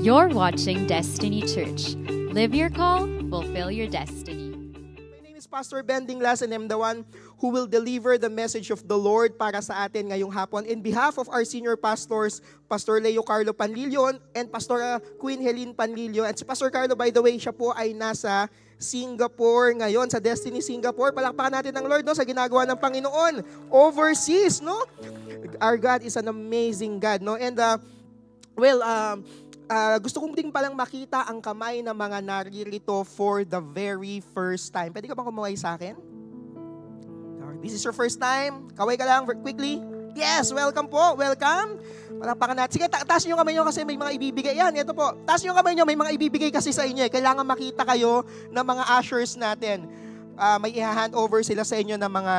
You're watching Destiny Church. Live your call, fulfill your destiny. My name is Pastor Ben Dinglas and I'm the one who will deliver the message of the Lord para sa atin ngayong hapon. In behalf of our senior pastors, Pastor Leo Carlo Panlilio and Pastor Queen Helene Panlilio. And si Pastor Carlo, by the way, siya po ay nasa Singapore ngayon, sa Destiny Singapore. Palakpakan natin ng Lord no, sa ginagawa ng Panginoon overseas. No? Our God is an amazing God. No? And gusto kong din palang makita ang kamay ng mga naririto for the very first time. Pwede ka bang kumaway sa akin? This is your first time? Kaway ka lang quickly. Yes, welcome po. Welcome. Palakpakan natin. Sige, taas niyo yung kamay niyo kasi may mga ibibigay. Yan, ito po. Taas niyo yung kamay niyo, may mga ibibigay kasi sa inyo. Kailangan makita kayo ng mga ushers natin. May i-hand over sila sa inyo ng mga,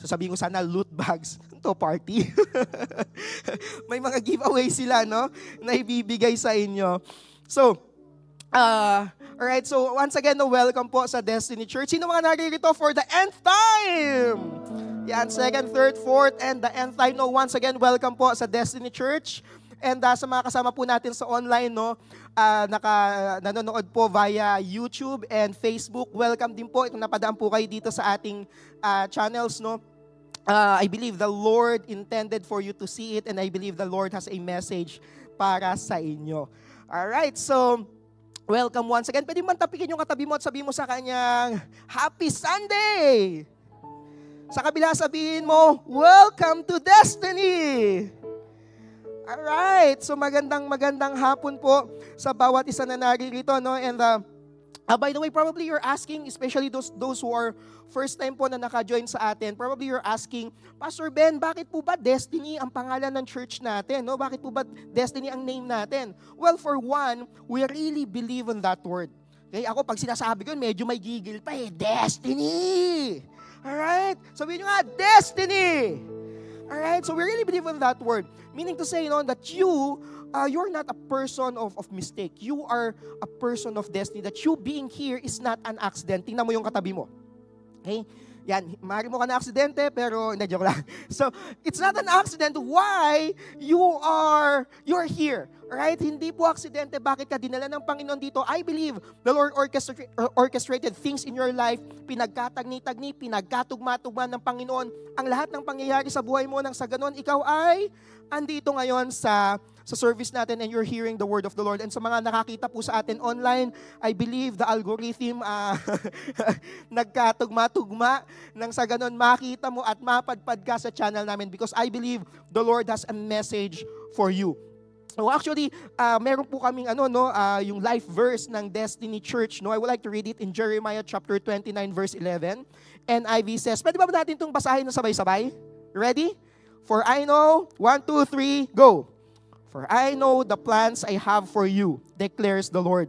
sasabihin ko sana, loot bags. To party. May mga giveaway sila, no? Na ibibigay sa inyo. So, alright, so once again, welcome po sa Destiny Church. Sino mga naririto for the nth time? Yan, second, third, fourth, and the nth time. No, once again, welcome po sa Destiny Church. And sa mga kasama po natin sa online, no, nanonood po via YouTube and Facebook, welcome din po. Kung napadaan po kayo dito sa ating channels, no. I believe the Lord intended for you to see it and I believe the Lord has a message para sa inyo. Alright, so welcome once again. Pwede man tapikin yung katabi mo at sabihin mo sa kanyang, Happy Sunday! Sa kabila sabihin mo, Welcome to Destiny! Alright, so magandang hapon po sa bawat isa na naririto, no? And by the way, probably you're asking, especially those who are first time po na naka-join sa atin, probably you're asking, Pastor Ben, bakit po ba Destiny ang pangalan ng church natin? No? Bakit po ba Destiny ang name natin? Well, for one, we really believe in that word. Okay? Ako, pag sinasabi ko, medyo may gigil pa eh. Destiny! Alright? Sabihin nyo nga, Destiny! Alright? So we really believe in that word. Meaning to say, no, that you're not a person of mistake. You are a person of destiny. That you being here is not an accident. Tingnan mo yung katabi mo. Okay? Yan, maaari mo ka na aksidente, pero hindi, joke lang. So, it's not an accident why you're here. Right? Hindi po aksidente bakit ka dinala ng Panginoon dito. I believe the Lord orchestrated things in your life, pinagkatagni-tagni, pinagkatugma-tugma ng Panginoon. Ang lahat ng pangyayari sa buhay mo nang sa ganon, ikaw ay andito ngayon sa service natin and you're hearing the word of the Lord. And sa mga nakakita po sa atin online, I believe the algorithm nagkatugma-tugma nang sa ganon makita mo at mapadpad ka sa channel namin because I believe the Lord has a message for you. So actually, meron po kaming yung life verse ng Destiny Church. No, I would like to read it in Jeremiah chapter 29 verse 11. And NIV says, pwede ba natin itong basahin ng sabay-sabay? Ready? For I know, 1, 2, 3, go. For I know the plans I have for you, declares the Lord.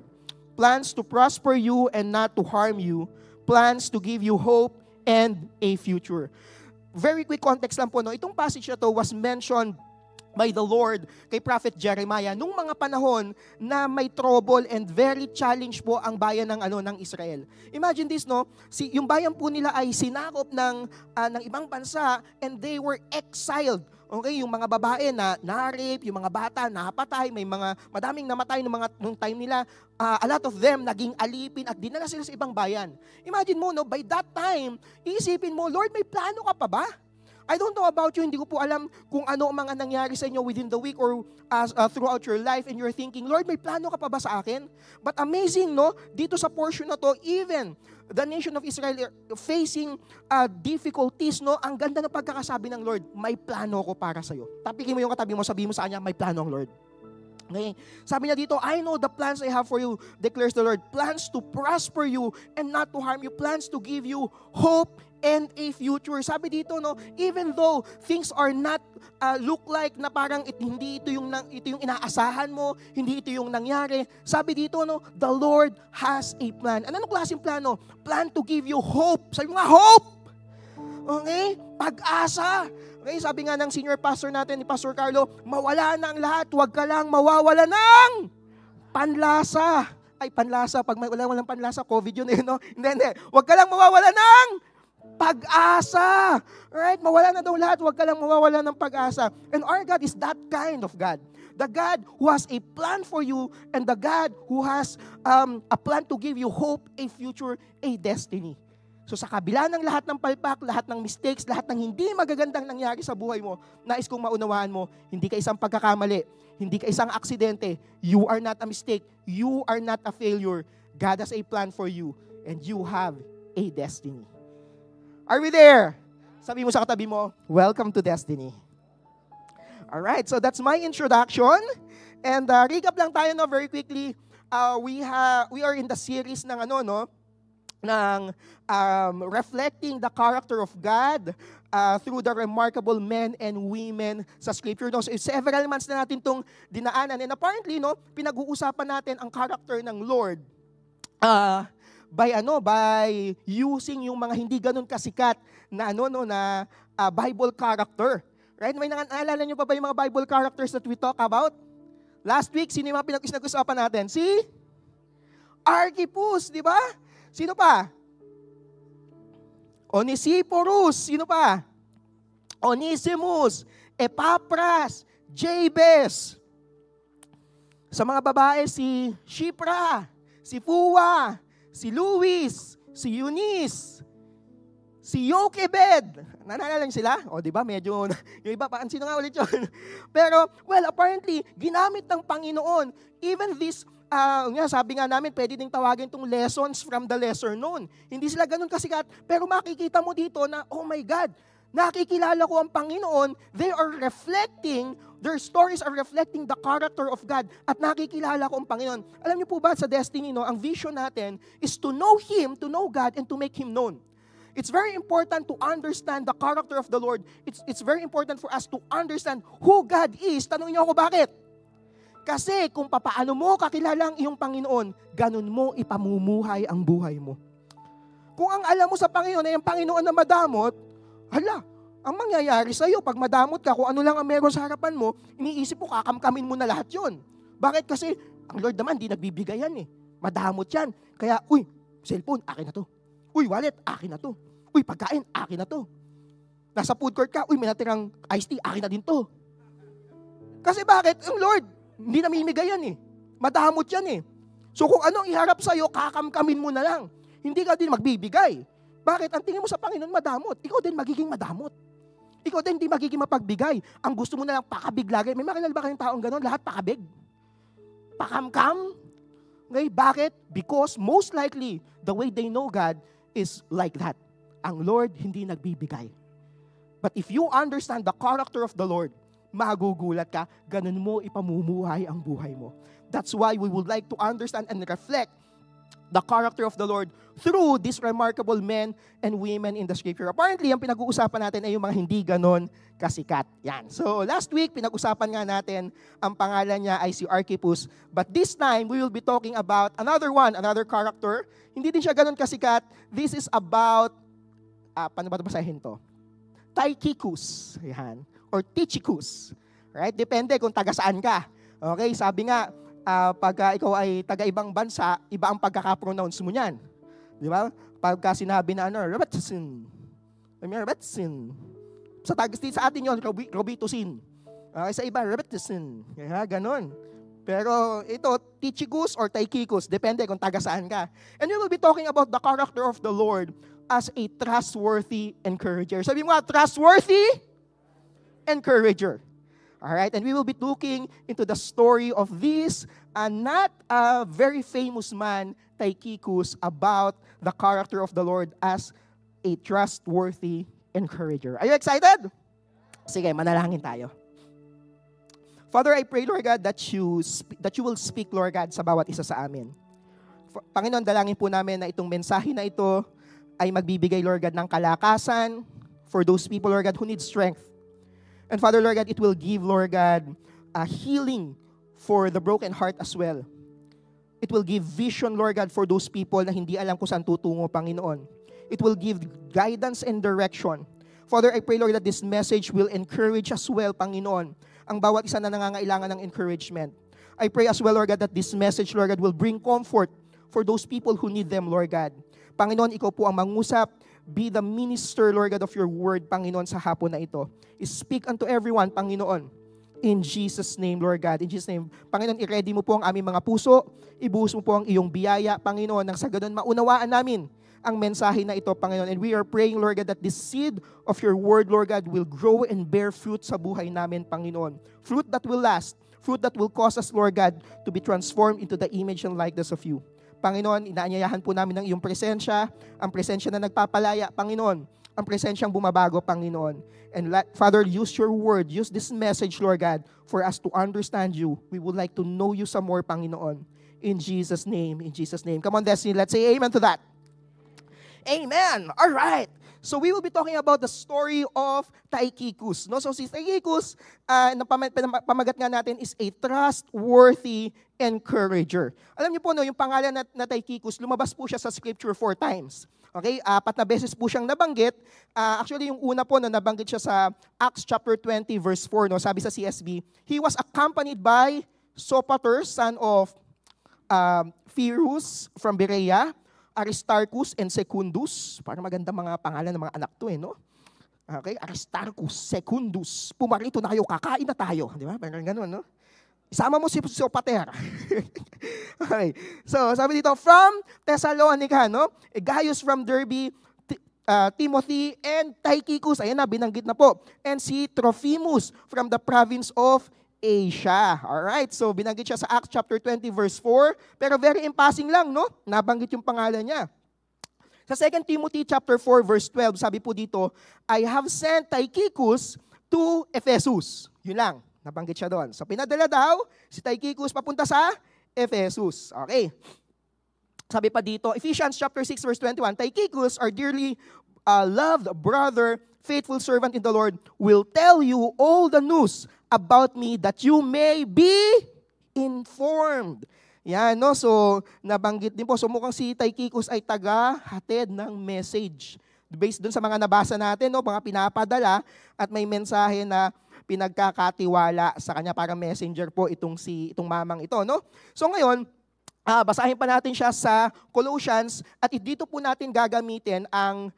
Plans to prosper you and not to harm you. Plans to give you hope and a future. Very quick context lang po, no? Itong passage na to was mentioned by the Lord kay Prophet Jeremiah nung mga panahon na may trouble and very challenge po ang bayan ng Israel. Imagine this, no? Yung bayan po nila ay sinakop ng ibang bansa and they were exiled. Okay, yung mga babae na na-rape, yung mga bata napatay, madaming namatay nung time nila. A lot of them naging alipin at dinala sila sa ibang bayan. Imagine mo, no, by that time, iisipin mo, Lord, may plano ka pa ba? I don't know about you, hindi ko po alam kung ano ang mga nangyari sa inyo within the week or throughout your life and you're thinking, Lord, may plano ka pa ba sa akin? But amazing, no? Dito sa portion na to, even the nation of Israel facing difficulties, no? Ang ganda ng pagkakasabi ng Lord, may plano ko para sa'yo. Tapikin mo yung katabi mo, sabihin mo sa kanya, may plano ang Lord. Okay. Sabi niya dito, I know the plans I have for you, declares the Lord. Plans to prosper you and not to harm you. Plans to give you hope and a future. Sabi dito, no, even though things are not look like na parang hindi ito yung inaasahan mo, hindi ito yung nangyari. Sabi dito, no, the Lord has a plan. Anong klaseng plano? Plan to give you hope. Sabi mo nga, hope! Okay? Pag-asa. Okay, sabi nga ng senior pastor natin, ni Pastor Carlo, mawala na ang lahat, huwag ka lang mawawala ng panlasa. Ay, panlasa. Pag walang panlasa, COVID yun eh, no? Hindi. Huwag ka lang mawawala ng pag-asa. Right? Mawala na daw lahat, huwag ka lang mawawala ng pag-asa. And our God is that kind of God. The God who has a plan for you, and the God who has a plan to give you hope, a future, a destiny. So sa kabila ng lahat ng palpak, lahat ng mistakes, lahat ng hindi magagandang nangyari sa buhay mo, nais kong maunawaan mo, hindi ka isang pagkakamali, hindi ka isang aksidente. You are not a mistake. You are not a failure. God has a plan for you, and you have a destiny. Are we there? Sabi mo sa katabi mo, welcome to destiny. Alright, so that's my introduction. And recap lang tayo very quickly. We are in the series ng reflecting the character of God through the remarkable men and women sa Scripture. So, several months na natin itong dinaanan. And apparently, pinag-uusapan natin ang character ng Lord by using yung mga hindi ganun kasikat na Bible character. Right? May naalala niyo pa ba yung mga Bible characters that we talk about? Last week, sino yung mga pinag-usapan natin? Si Archippus, di ba? Sino pa? Onesiphorus. Sino pa? Onesimus. Epaphras. Jabez. Sa mga babae, si Shipra, si Fua, si Luis, si Eunice, si Jochebed. Nanalala lang sila? O, di ba? Medyo, yung iba, sino nga ulit yun? Pero, well, apparently, ginamit ng Panginoon, even this, sabi nga namin, pwede ding tawagin itong lessons from the lesser known. Hindi sila ganun kasikat, pero makikita mo dito na, oh my God, nakikilala ko ang Panginoon, their stories are reflecting the character of God, at nakikilala ko ang Panginoon. Alam niyo po ba, sa Destiny, ang vision natin is to know Him, to know God, and to make Him known. It's very important to understand the character of the Lord. It's very important for us to understand who God is. Tanungin niyo ako bakit? Kasi kung papaano mo kakilala ang iyong Panginoon, ganun mo ipamumuhay ang buhay mo. Kung ang alam mo sa Panginoon ay ang Panginoon na madamot, ang mangyayari sa iyo pag madamot ka, kung ano lang ang meron sa harapan mo, iniisip mo, kakamkamin mo na lahat yon. Bakit? Kasi ang Lord naman, di nagbibigay yan eh. Madamot yan. Kaya, cellphone, akin na to. Wallet, akin na to. Pagkain, akin na to. Nasa food court ka, may natirang iced tea, akin na din to. Kasi bakit? Ang Lord, hindi namimigay yan eh. Madamot yan eh. So kung anong iharap sa'yo, kakamkamin mo na lang. Hindi ka din magbibigay. Bakit? Ang tingin mo sa Panginoon, madamot. Ikaw din magiging madamot. Ikaw din hindi magiging mapagbigay. Ang gusto mo na lang pakabig lagi. May makilala ba kayong taong gano'n? Lahat pakabig? Pakamkam? Okay, bakit? Because most likely, the way they know God is like that. Ang Lord hindi nagbibigay. But if you understand the character of the Lord, magugulat ka, ganun mo ipamumuhay ang buhay mo. That's why we would like to understand and reflect the character of the Lord through these remarkable men and women in the Scripture. Apparently, ang pinag-uusapan natin ay yung mga hindi ganon kasikat. Yan. So, last week, pinag-usapan nga natin, ang pangalan niya ay si Archippus. But this time, we will be talking about another character. Hindi din siya ganon kasikat. This is about, paano ba basahin to? Tychicus. Yan. Or Tychicus. Right? Depende kung taga saan ka. Okay? Sabi nga, pagka ikaw ay taga-ibang bansa, iba ang pagkaka-pronounce mo niyan. Di ba? Pagka sinabi na Robertson. Sa atin yun, Robitosin. Sa iba, Robertson. Kaya, ganon. Pero ito, Tychicus or Tychicus, depende kung taga saan ka. And we will be talking about the character of the Lord as a trustworthy encourager. Sabi mo nga, trustworthy encourager. Alright, and we will be looking into the story of this not a very famous man, Tychicus, about the character of the Lord as a trustworthy encourager. Are you excited? Sige, manalangin tayo. Father, I pray, Lord God, that you will speak, Lord God, sa bawat isa sa amin. Panginoon, dalangin po namin na itong mensahe na ito ay magbibigay, Lord God, ng kalakasan for those people, Lord God, who need strength. And Father, Lord God, it will give, Lord God, a healing for the broken heart as well. It will give vision, Lord God, for those people na hindi alam kung saan tutungo, Panginoon. It will give guidance and direction. Father, I pray, Lord, that this message will encourage as well, Panginoon, ang bawat isa na nangangailangan ng encouragement. I pray as well, Lord God, that this message, Lord God, will bring comfort for those people who need them, Lord God. Panginoon, ikaw po ang mangusap. Be the minister, Lord God, of your word, Panginoon, sa hapon na ito. Speak unto everyone, Panginoon. In Jesus' name, Lord God. In Jesus' name. Panginoon, i-ready mo po ang aming mga puso. Ibuhos mo po ang iyong biyaya, Panginoon, nang sa ganun maunawaan namin ang mensahe na ito, Panginoon. And we are praying, Lord God, that this seed of your word, Lord God, will grow and bear fruit sa buhay namin, Panginoon. Fruit that will last. Fruit that will cause us, Lord God, to be transformed into the image and likeness of you. Panginoon, inaanyayahan po namin ang iyong presensya, ang presensya na nagpapalaya, Panginoon, ang presensyang bumabago, Panginoon. And Father, use your word, use this message, Lord God, for us to understand you. We would like to know you some more, Panginoon. In Jesus' name, in Jesus' name. Come on, Destiny, let's say amen to that. Amen. All right. So we will be talking about the story of Tychicus. No? So si Tychicus, pamagat nga natin is a trustworthy encourager. Alam niyo po, no, yung pangalan na Tychicus, lumabas po siya sa scripture 4 times. Okay, 4 na beses po siyang nabanggit. Actually, yung una po, no, nabanggit siya sa Acts chapter 20, verse 4. No, sabi sa CSB, he was accompanied by Sopater, son of Pyrrhus from Berea, Aristarchus and Secundus. Parang maganda mga pangalan ng mga anak to no? Okay, Aristarchus, Secundus. Pumarito na kayo, kakain na tayo. Di ba? Parang ganun, no? Isama mo si Sopater. Okay. So, sabi dito, from Thessalonica, no? Gaius from Derbe, Timothy, and Tychicus. Ayan na, binanggit na po. And si Trophimus from the province of Asia. Alright, so binanggit siya sa Acts chapter 20 verse 4, pero very in passing lang, no? Nabanggit yung pangalan niya. Sa 2 Timothy chapter 4 verse 12, sabi po dito, I have sent Tychicus to Ephesus. Yun lang, nabanggit siya doon. So pinadala daw si Tychicus papunta sa Ephesus. Okay. Sabi pa dito, Ephesians chapter 6 verse 21, Tychicus, our dearly loved brother, faithful servant in the Lord, will tell you all the news about me that you may be informed. Yan, no? So, nabanggit din po. So, mukhang si Tychicus ay taga-hatid ng message. Based dun sa mga nabasa natin, no? Mga pinapadala at may mensahe na pinagkakatiwala sa kanya, parang messenger po itong mamang ito, no? So, ngayon, basahin pa natin siya sa Colossians at dito po natin gagamitin ang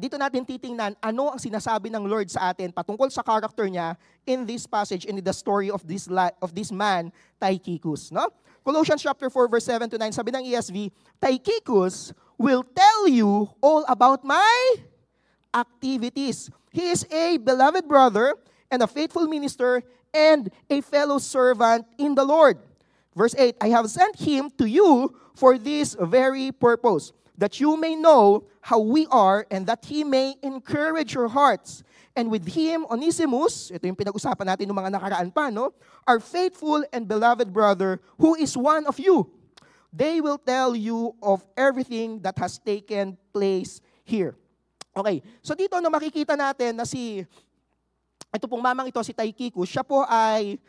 dito natin titingnan ano ang sinasabi ng Lord sa atin patungkol sa character niya in this passage, in the story of this man Tychicus, no? Colossians chapter 4 verse 7 to 9, sabi ng ESV, Tychicus will tell you all about my activities. He is a beloved brother and a faithful minister and a fellow servant in the Lord. Verse 8, I have sent him to you for this very purpose, that you may know how we are and that he may encourage your hearts. And with him, Onesimus, ito yung pinag-usapan natin ng mga nakaraan pa, no? Our faithful and beloved brother, who is one of you. They will tell you of everything that has taken place here. Okay, so dito makikita natin na ito pong mamang ito, si Tychicus, siya po ay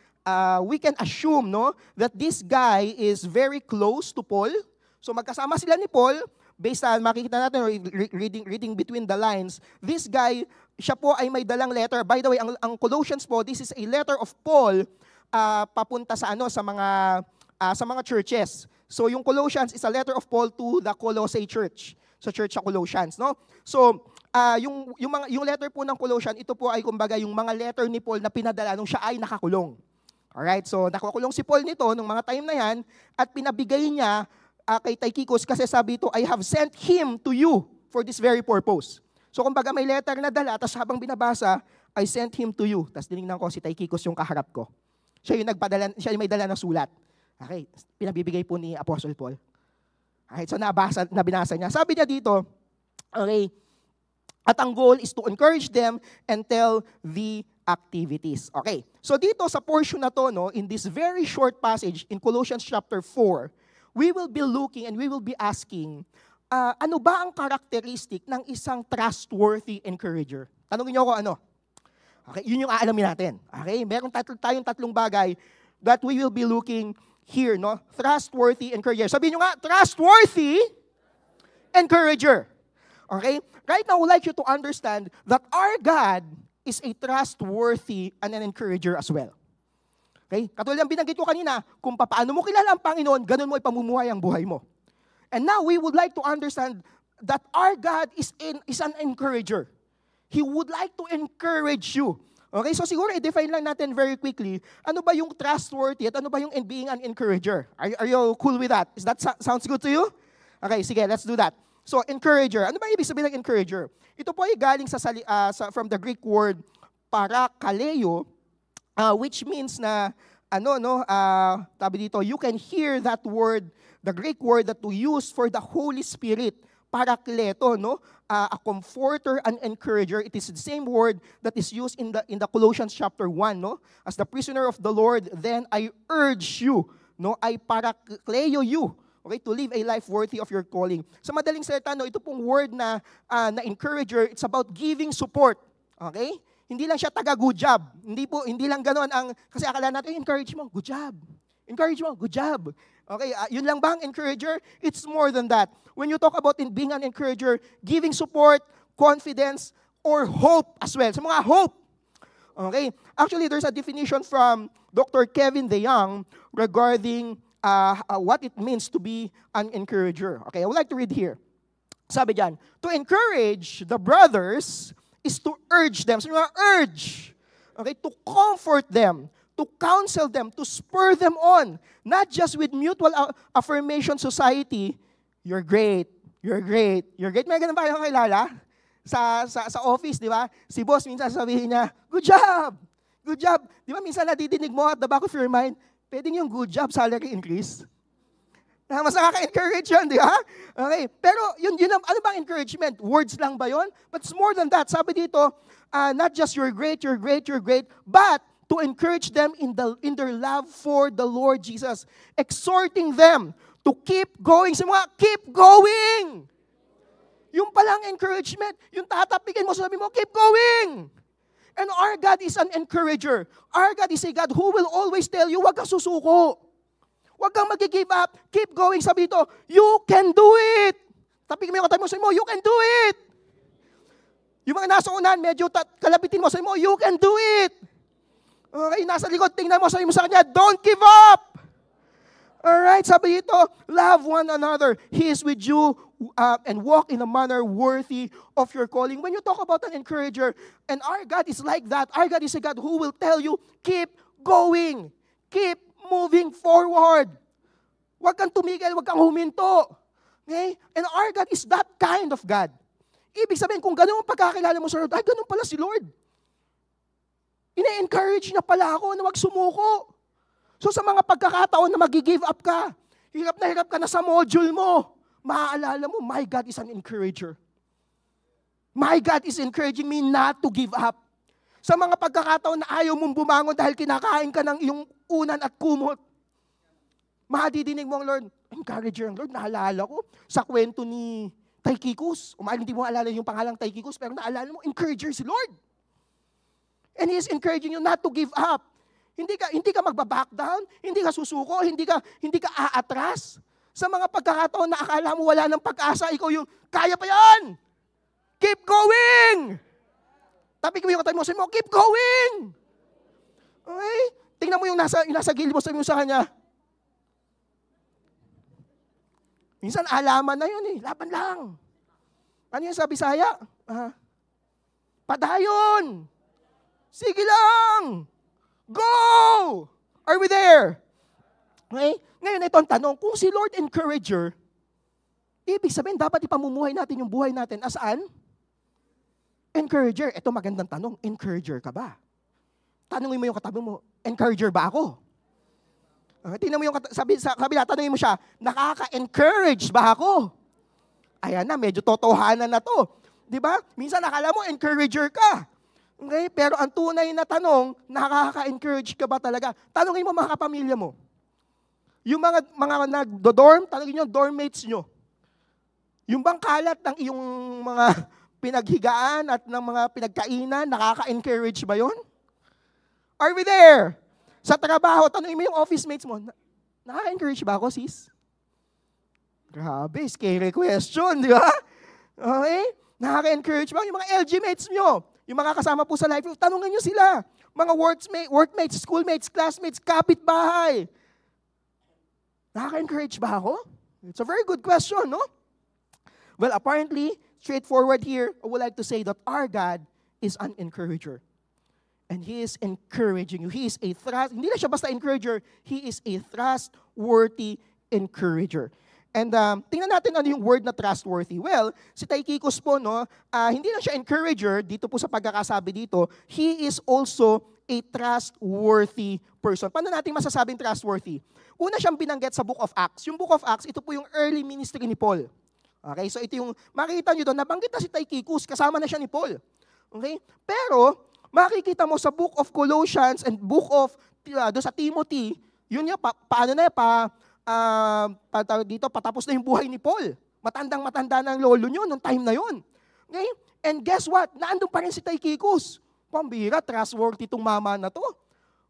we can assume, no, that this guy is very close to Paul. So magkasama sila ni Paul, based on makikita natin, reading between the lines, this guy, siya po ay may dalang letter. By the way, ang Colossians po, this is a letter of Paul papunta sa mga churches. So yung Colossians is a letter of Paul to the Colossae church. Sa church sa Colossians, no? So yung letter po ng Colossians, ito po ay kumbaga yung mga letter ni Paul na pinadala nung siya ay nakakulong. Alright, so nakakulong si Paul nito nung mga time na yan at pinabigay niya kay Tychicus kasi sabi ito, I have sent him to you for this very purpose. So kumbaga may letter na dala, tapos habang binabasa, I sent him to you. Tapos tinignan ko si Tychicus yung kaharap ko. Siya yung may dala ng sulat. Okay, pinabibigay po ni Apostle Paul. Okay, so nabinasa niya. Sabi niya dito, okay, at ang goal is to encourage them and tell the activities. Okay, so dito sa portion na to, no, in this very short passage in Colossians chapter 4, we will be looking and we will be asking, ano ba ang characteristic ng isang trustworthy encourager? Tanungin niyo ako ano? Okay, yun yung aalamin natin. Okay, meron tayong tatlong bagay that we will be looking here, no? Trustworthy encourager. Sabihin niyo nga, trustworthy encourager. Okay? Right now, I would like you to understand that our God is a trustworthy and an encourager as well. Okay? Katulad ng binanggit ko kanina, kung paano mo kilala ang Panginoon, ganun mo ipamumuhay ang buhay mo. And now, we would like to understand that our God is an encourager. He would like to encourage you. Okay, so siguro i-define lang natin very quickly, ano ba yung trustworthy at ano ba yung being an encourager? Are you cool with that? Is that sounds good to you? Okay, sige, let's do that. So, encourager. Ano ba ibig sabihin ng encourager? Ito po ay galing from the Greek word parakaleo, which means na, tabi dito, you can hear that word, the Greek word that we use for the Holy Spirit, parakleto, no? A comforter, an encourager. It is the same word that is used in the Colossians chapter 1, no? As the prisoner of the Lord, then I urge you, no? I parakleo you, okay, to live a life worthy of your calling. Sa madaling salita, no, ito pong word na encourager, it's about giving support. Okay? Hindi lang siya taga-good job. Hindi lang ganoon kasi akala natin, encourage mo, good job. Encourage mo, good job. Okay, yun lang ba ang encourager? It's more than that. When you talk about being an encourager, giving support, confidence, or hope as well. So mga hope. Okay? Actually, there's a definition from Dr. Kevin DeYoung regarding what it means to be an encourager. Okay, I would like to read here. Sabi diyan, to encourage the brothers is to urge them. So mga urge. Okay, to comfort them, to counsel them, to spur them on. Not just with mutual affirmation society, you're great, you're great, you're great. May ganun ba kayong kilala? Sa office, di ba? Si boss minsan sabihin niya, good job, good job. Di ba minsan nadidinig mo at the back of your mind, pwedeng yung good job, salary increase. Mas nakaka-encourage yun, di ba? Okay, pero yun ano bang encouragement? Words lang ba yun? But it's more than that. Sabi dito, not just you're great, you're great, you're great, but to encourage them in their love for the Lord Jesus. Exhorting them to keep going. Sa mga, keep going! Yung palang encouragement, yung tatapikin mo, sabi mo, keep going! And our God is an encourager. Our God is a God who will always tell you, huwag kang susuko. Huwag kang mag-give up. Keep going. Sabi dito, you can do it! Tapikin mo yung katabi mo, sabi mo, you can do it! Yung mga nasa unahan, medyo kalabitin mo, sabi mo, you can do it! Okay, nasa likod, tingnan mo, sabi mo sa kanya, don't give up! Alright, sabi dito, love one another. He is with you and walk in a manner worthy of your calling. When you talk about an encourager, and our God is like that, our God is a God who will tell you, keep going, keep moving forward. Huwag kang tumigil, huwag kang huminto. Okay? And our God is that kind of God. Ibig sabihin, kung gano'n ang pagkakilala mo sa Lord, ay, gano'n pala si Lord. Ina-encourage niya pala ako na wag sumuko. So sa mga pagkakataon na mag-give up ka, hirap ka na sa module mo, maaalala mo, my God is an encourager. My God is encouraging me not to give up. Sa mga pagkakataon na ayaw mong bumangon dahil kinakain ka ng iyong unan at kumot, madidinig mo ang Lord, encourager ang Lord, naalala ko sa kwento ni Tychicus. Hindi mo alala yung pangalang Tychicus, pero naalala mo, encourager si Lord. And He is encouraging you not to give up. Hindi ka magba-back down, hindi ka susuko, hindi ka aatras. Sa mga pagkakataon na akala mo wala ng pag-asa, ikaw yung, kaya pa yan! Keep going! Tapi ko yung katabi mo, sabi mo, keep going! Okay? Tingnan mo yung nasa gilid mo, sabi mo sa kanya. Minsan alaman na yun laban lang. Ano yung sa Bisaya? Padayon! Sige lang! Go! Are we there? Okay? Ngayon, ito ang tanong, kung si Lord encourager, ibig sabihin, dapat ipamumuhay natin yung buhay natin. Asaan? Encourager. Ito magandang tanong, encourager ka ba? Tanungin mo yung katabi mo, encourager ba ako? Tingnan mo yung sabi tanungin mo siya, nakaka-encourage ba ako? Ayan na, medyo totohanan na to. Di ba? Minsan nakala mo, encourager ka. Okay? Pero ang tunay na tanong, nakaka-encourage ka ba talaga? Tanungin mo mga kapamilya mo. Yung mga nagdo-dorm, tanungin nyo, dorm mates nyo. Yung bang kalat ng iyong mga pinaghigaan at ng mga pinagkainan, nakaka-encourage ba yon? Are we there? Sa trabaho, tanungin mo yung office mates mo, nakaka-encourage ba ako, sis? Grabe, scary question, di ba? Okay? Nakaka-encourage ba? Yung mga LG mates nyo, yung mga kasama po sa life, tanungin nyo sila. Mga workmates, schoolmates, classmates, kapitbahay. Nakaka-encourage ba ako? It's a very good question, no? Well, apparently, straightforward here, I would like to say that our God is an encourager. And He is encouraging you. He is hindi na siya basta encourager, He is a trustworthy encourager. And tingnan natin ano yung word na trustworthy. Well, si Tychicus po, hindi lang siya encourager, dito po sa pagkakasabi dito, he is also a trustworthy person. Paano natin masasabing trustworthy? Una siyang binanggit sa Book of Acts. Yung Book of Acts, ito po yung early ministry ni Paul. Okay, so ito yung, makikita nyo doon, nabanggit na si Tychicus, kasama na siya ni Paul. Okay? Pero, makikita mo sa Book of Colossians and Book of, doon sa Timothy, yun yung, dito, patapos na yung buhay ni Paul. Matandang-matanda na ang lolo nyo nung time na yun. Okay? And guess what? Naandun pa rin si Tychicus. Pambira, trustworthy itong mama na to.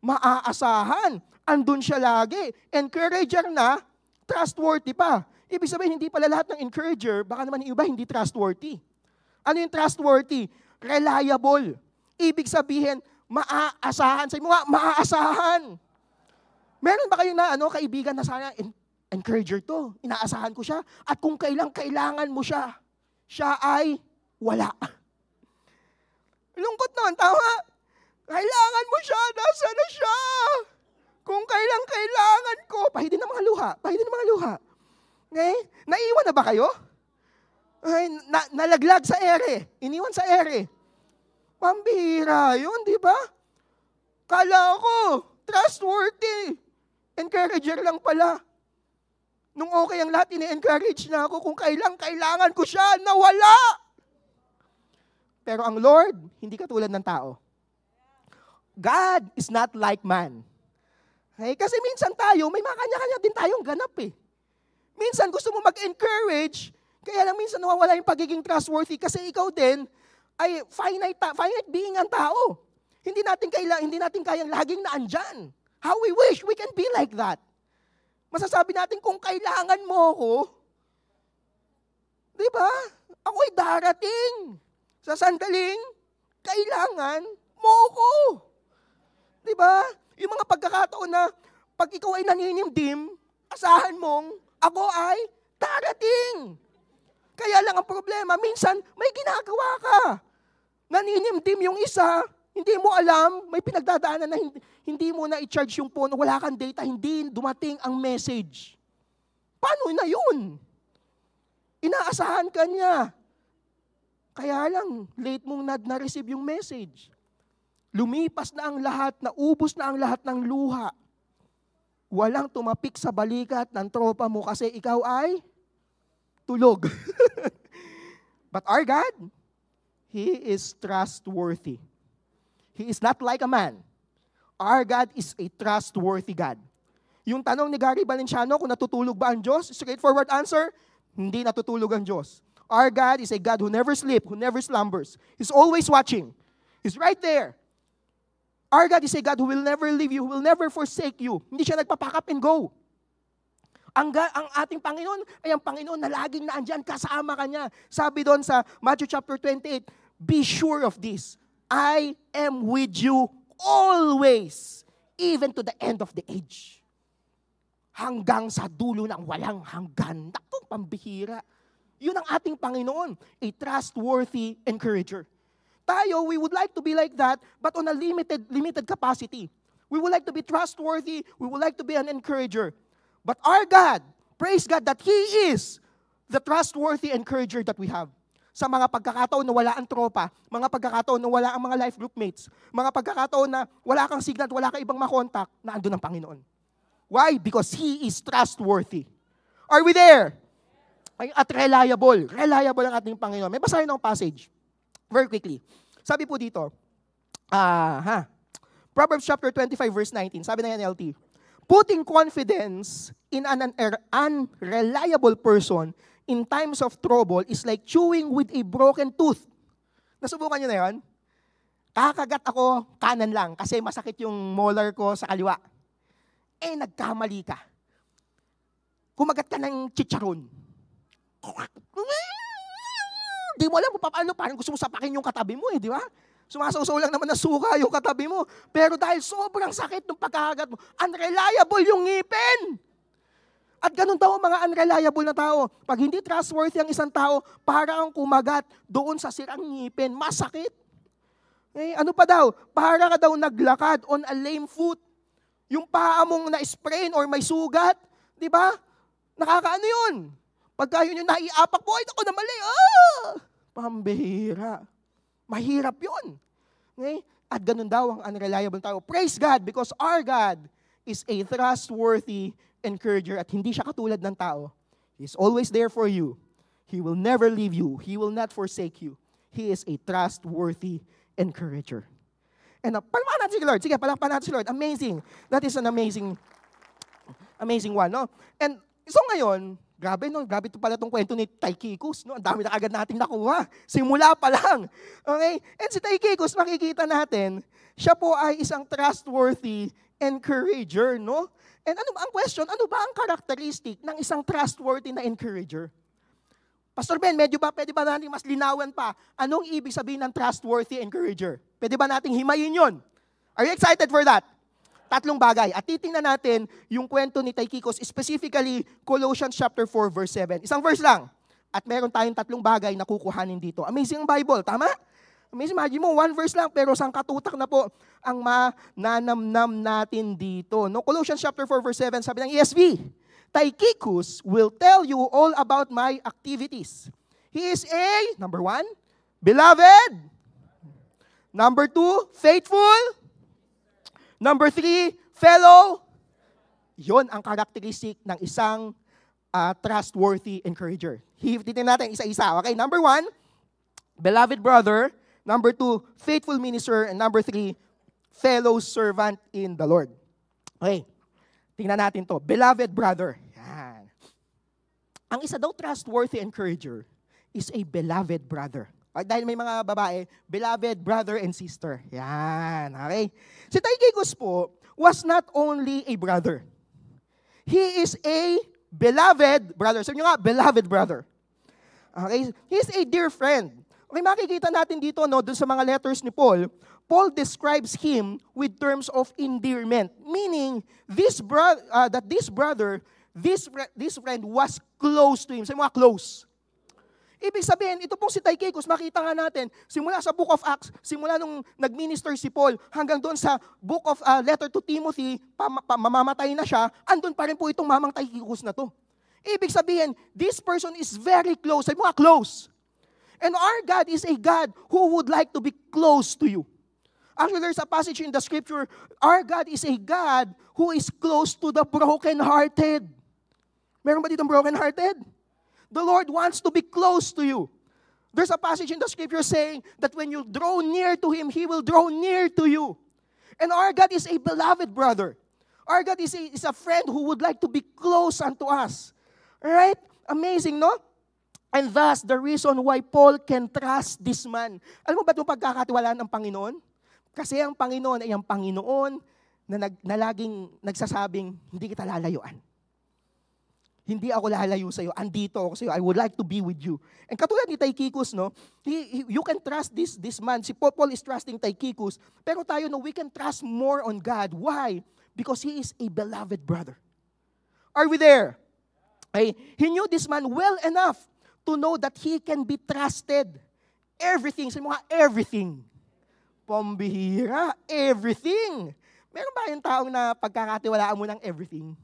Maaasahan. Andun siya lagi. Encourager na, trustworthy pa. Ibig sabihin, hindi pala lahat ng encourager, baka naman yung iba hindi trustworthy. Ano yung trustworthy? Reliable. Ibig sabihin, maaasahan. Sabi mo nga, maaasahan. Meron ba kayo na kaibigan na sana, encourager to, inaasahan ko siya, at kung kailangan mo siya, siya ay wala. Lungkot nun, tama? Kailangan mo siya, nasa na siya? Kung kailangan ko, pahidin ng mga luha. Okay? Naiwan na ba kayo? Ay, nalaglag sa ere, iniwan sa ere. Pambihira yun, di ba? Kala ko, trustworthy. Encourager lang pala. Nung okay ang lahat, ini-encourage na ako. Kung kailangan ko siya, nawala. Pero ang Lord, hindi katulad ng tao. God is not like man. Okay? Kasi minsan tayo, may mga kanya-kanya din tayong ganap eh. Minsan gusto mo mag-encourage, kaya lang minsan nawawala yung pagiging trustworthy kasi ikaw din, ay finite being ang tao. Hindi natin kayang laging naandyan. How we wish we can be like that. Masasabi natin kung kailangan mo ako, di ba? Ako'y darating sa sandaling kailangan mo ako. Di ba? Yung mga pagkakataon na pag ikaw ay naninimdim, asahan mong ako ay darating. Kaya lang ang problema, minsan may ginagawa ka. Naninimdim yung isa, hindi mo alam, may pinagdadaanan na hindi mo na i-charge yung phone, wala kang data, hindi dumating ang message. Paano na yun? Inaasahan ka niya. Kaya lang, late mong na-receive yung message. Lumipas na ang lahat, naubos na ang lahat ng luha. Walang tumapik sa balikat ng tropa mo kasi ikaw ay tulog. But our God, He is trustworthy. He is not like a man. Our God is a trustworthy God. Yung tanong ni Gary Valenciano kung natutulog ba ang Diyos, straightforward answer, hindi natutulog ang Diyos. Our God is a God who never sleeps, who never slumbers. He's always watching. He's right there. Our God is a God who will never leave you, who will never forsake you. Hindi siya nagpapack up and go. Ang ating Panginoon ay ang Panginoon na laging naandyan, kasama ka niya. Sabi doon sa Matthew chapter 28, be sure of this, I am with you always, even to the end of the age. Hanggang sa dulo ng walang hanggan. Naku, pambihira. Yun ang ating Panginoon, a trustworthy encourager. Tayo, we would like to be like that, but on a limited capacity. We would like to be trustworthy, we would like to be an encourager. But our God, praise God that He is the trustworthy encourager that we have. Sa mga pagkakataon na wala ang tropa, mga pagkakataon na wala ang mga life group mates, mga pagkakataon na wala kang signal, wala kang ibang makontak, na andun ang Panginoon. Why? Because He is trustworthy. Are we there? At reliable. Reliable ang ating Panginoon. May basahin ng passage. Very quickly. Sabi po dito, Proverbs chapter 25 verse 19, sabi ng NLT, putting confidence in an unreliable person in times of trouble is like chewing with a broken tooth. Nasubukan nyo na yun? Kakagat ako kanan lang kasi masakit yung molar ko sa kaliwa. Nagkamali ka. Kumagat ka ng chicharon. Di mo alam kung paano, parang gusto mo sapakin yung katabi mo di ba? Sumasawsaw lang naman na suka yung katabi mo. Pero dahil sobrang sakit ng pagkakagat mo, unreliable yung ngipin. At ganun daw ang mga unreliable na tao. Pag hindi trustworthy ang isang tao, parang kumagat doon sa sirang ngipin. Masakit. Ano pa daw? Para ka daw naglakad on a lame foot. Yung paa mong na-sprain or may sugat, di ba? Nakakaano yun? Pagka yun yung naiapak mo, ay naku na mali, pambihira. Mahirap yun. Okay? At ganun daw ang unreliable tao. Praise God because our God is a trustworthy encourager at hindi siya katulad ng tao. He's always there for you. He will never leave you. He will not forsake you. He is a trustworthy encourager. And palakpakan natin si Lord. Sige, palakpakan natin si Lord. Amazing. That is an amazing one, no? And so ngayon, grabe ito pala itong kwento ni Tychicus, no? Ang dami na agad nating nakuha. Simula pa lang. Okay? And si Tychicus, makikita natin, siya po ay isang trustworthy encourager, no? And ang question, ano ba ang characteristic ng isang trustworthy na encourager? Pastor Ben, pwede ba natin mas linawan pa? Anong ibig sabihin ng trustworthy encourager? Pwede ba nating himayin yun? Are you excited for that? 3 bagay. At titingnan natin yung kwento ni Tychicus, specifically Colossians chapter 4 verse 7. Isang verse lang. At meron tayong 3 bagay na kukuhanin dito. Amazing Bible, tama? Amazing, imagine mo, 1 verse lang, pero sangkatutak na po ang mananamnam natin dito. No? Colossians chapter 4 verse 7, sabi ng ESV, Tychicus will tell you all about my activities. He is a, number 1, beloved. Number 2, faithful. Number 3, fellow. Yon ang characteristic ng isang trustworthy encourager. Titignan natin isa-isa. Okay, number 1, beloved brother. Number 2, faithful minister. And number 3, fellow servant in the Lord. Okay, tingnan natin to. Beloved brother. Yan. Ang isa daw trustworthy encourager is a beloved brother. Dahil may mga babae, beloved brother and sister. Yan, okay? Si Tychicus po was not only a brother. He is a beloved brother. Sabi nyo nga, beloved brother. Okay? He is a dear friend. Okay, makikita natin dito, no, dun sa mga letters ni Paul, Paul describes him with terms of endearment. Meaning, this friend was close to him. Sabi mo nga, close. Ibig sabihin, ito pong si Tychicus, makita nga natin, simula sa Book of Acts, simula nung nag-minister si Paul, hanggang doon sa Book of Letter to Timothy, mamamatay na siya, andun pa rin po itong mamang Tychicus na to. Ibig sabihin, this person is very close. Sabi mo nga, close. And our God is a God who would like to be close to you. Actually, there's a passage in the scripture, our God is a God who is close to the brokenhearted. Meron ba ditong brokenhearted? The Lord wants to be close to you. There's a passage in the scripture saying that when you draw near to Him, He will draw near to you. And our God is a beloved brother. Our God is a friend who would like to be close unto us. Alright? Amazing, no? And thus, the reason why Paul can trust this man. Alam mo ba itong pagkakatiwalaan ng Panginoon? Kasi ang Panginoon ay ang Panginoon na laging nagsasabing, hindi kita lalayuan. Hindi ako lalayo sa iyo. Andito ako sa iyo. I would like to be with you. And katulad ni Tychicus, no, you can trust this man. Si Paul is trusting Tychicus. Pero tayo, no, we can trust more on God. Why? Because he is a beloved brother. Are we there? Okay. He knew this man well enough to know that he can be trusted. Everything. Sabi mo nga, everything. Pambihira. Everything. Meron ba yung taong na pagkakatiwalaan mo ng everything?